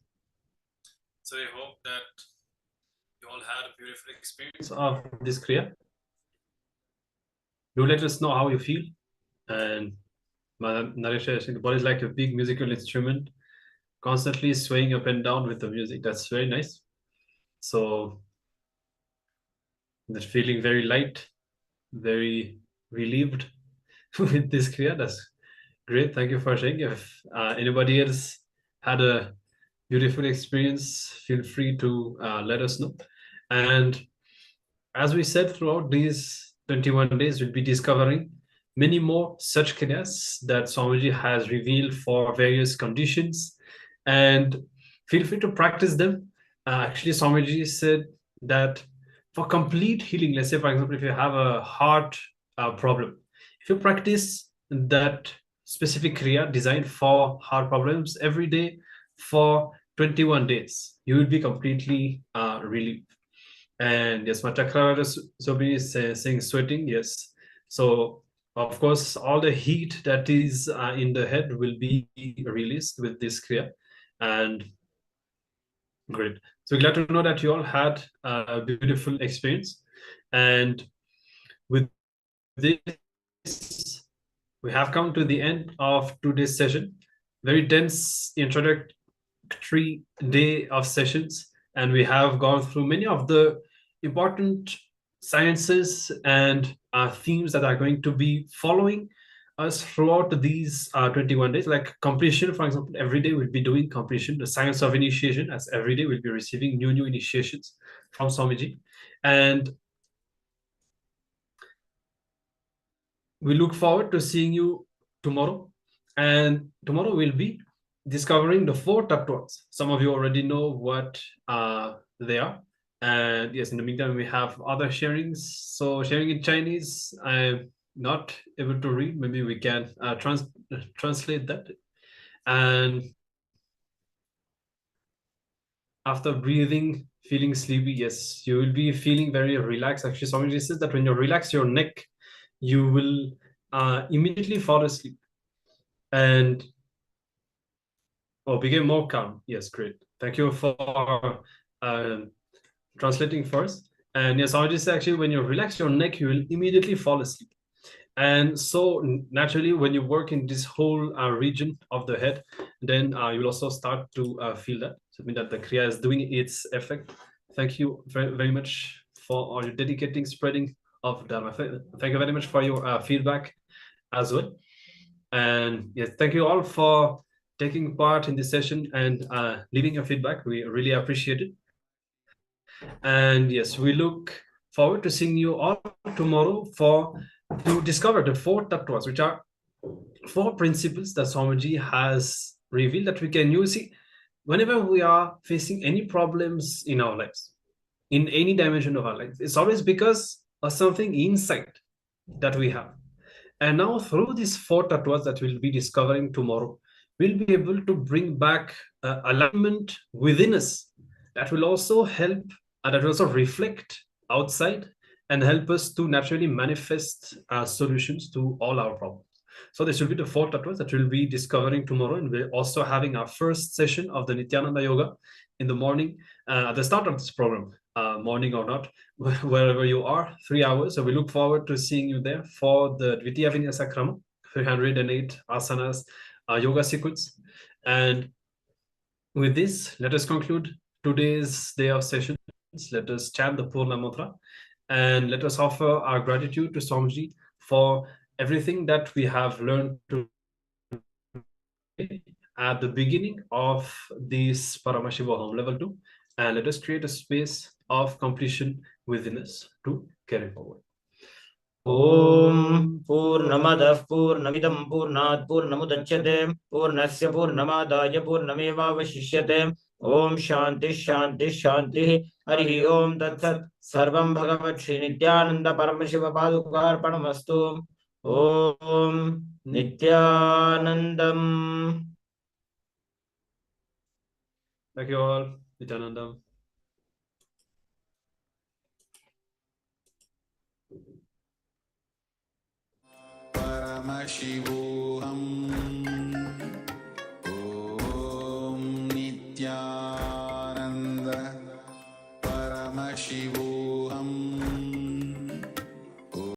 So I hope that you all had a beautiful experience of this Kriya. Do let us know how you feel. And Naresh, I think the body is like a big musical instrument, constantly swaying up and down with the music. That's very nice. So that feeling very light, very relieved with this Kriya. That's great. Thank you for sharing. If anybody else had a beautiful experience, feel free to let us know. And as we said, throughout these 21 days, we'll be discovering many more such kriyas that Swamiji has revealed for various conditions. And feel free to practice them. Actually, Swamiji said that for complete healing, let's say, for example, if you have a heart problem, if you practice that specific kriya designed for heart problems every day for 21 days, you will be completely relieved. And yes, my chakra Sobi is saying sweating. Yes. So of course, all the heat that is in the head will be released with this kriya. And great. So glad to know that you all had a beautiful experience. And with this, we have come to the end of today's session. Very dense introductory day of sessions, and we have gone through many of the important sciences and themes that are going to be following us throughout these 21 days. Like completion, for example, every day we'll be doing completion, the science of initiation, as every day we'll be receiving new initiations from Swamiji. And we look forward to seeing you tomorrow. And tomorrow we'll be discovering the 4 tattvas. Some of you already know what they are. And yes, in the meantime, we have other sharings. So sharing in Chinese, I'm not able to read. Maybe we can translate that. And after breathing, feeling sleepy, yes, you will be feeling very relaxed. Actually, somebody says that when you relax your neck, you will immediately fall asleep and become more calm. Yes, great. Thank you for translating first. And yes, I would just say actually when you relax your neck, you will immediately fall asleep. And so naturally, when you work in this whole region of the head, then you'll also start to feel that. So it means that the Kriya is doing its effect. Thank you very, very much for all your dedicating, spreading of Dharma. Thank you very much for your feedback as well. And yes, thank you all for taking part in this session and leaving your feedback. We really appreciate it. And yes, we look forward to seeing you all tomorrow to discover the 4 tattvas, which are 4 principles that Swamiji has revealed that we can use whenever we are facing any problems in our lives, in any dimension of our lives. It's always because of something inside that we have. And now through these 4 tattvas that we'll be discovering tomorrow, we'll be able to bring back alignment within us that will also help, that will also reflect outside and help us to naturally manifest solutions to all our problems. So this will be the 4 tattvas that we'll be discovering tomorrow. And we're also having our first session of the Nityananda Yoga in the morning at the start of this program, morning or not, wherever you are, 3 hours. So we look forward to seeing you there for the Dvitiya Vinyasa Krama, 308 asanas yoga sequence. And with this, let us conclude today's day of sessions. Let us chant the Purna Mantra and let us offer our gratitude to Swamiji for everything that we have learned at the beginning of this Paramashivoham Level 2, and let us create a space of completion within us to carry forward. Om Purnamadah Purnamidam Purnat Purnamudachyate Purnasya Purnamadaya Purnamevavashishyate Om Shanti Shanti Shanti Harihi Om Tat Sat Sarvam Bhagavat Shri Nityananda Paramashiva Padukarpanamastu Om Nityanandam. Thank you all. Nityanandam. Paramashivoham. Om Nityananda. Paramashivoham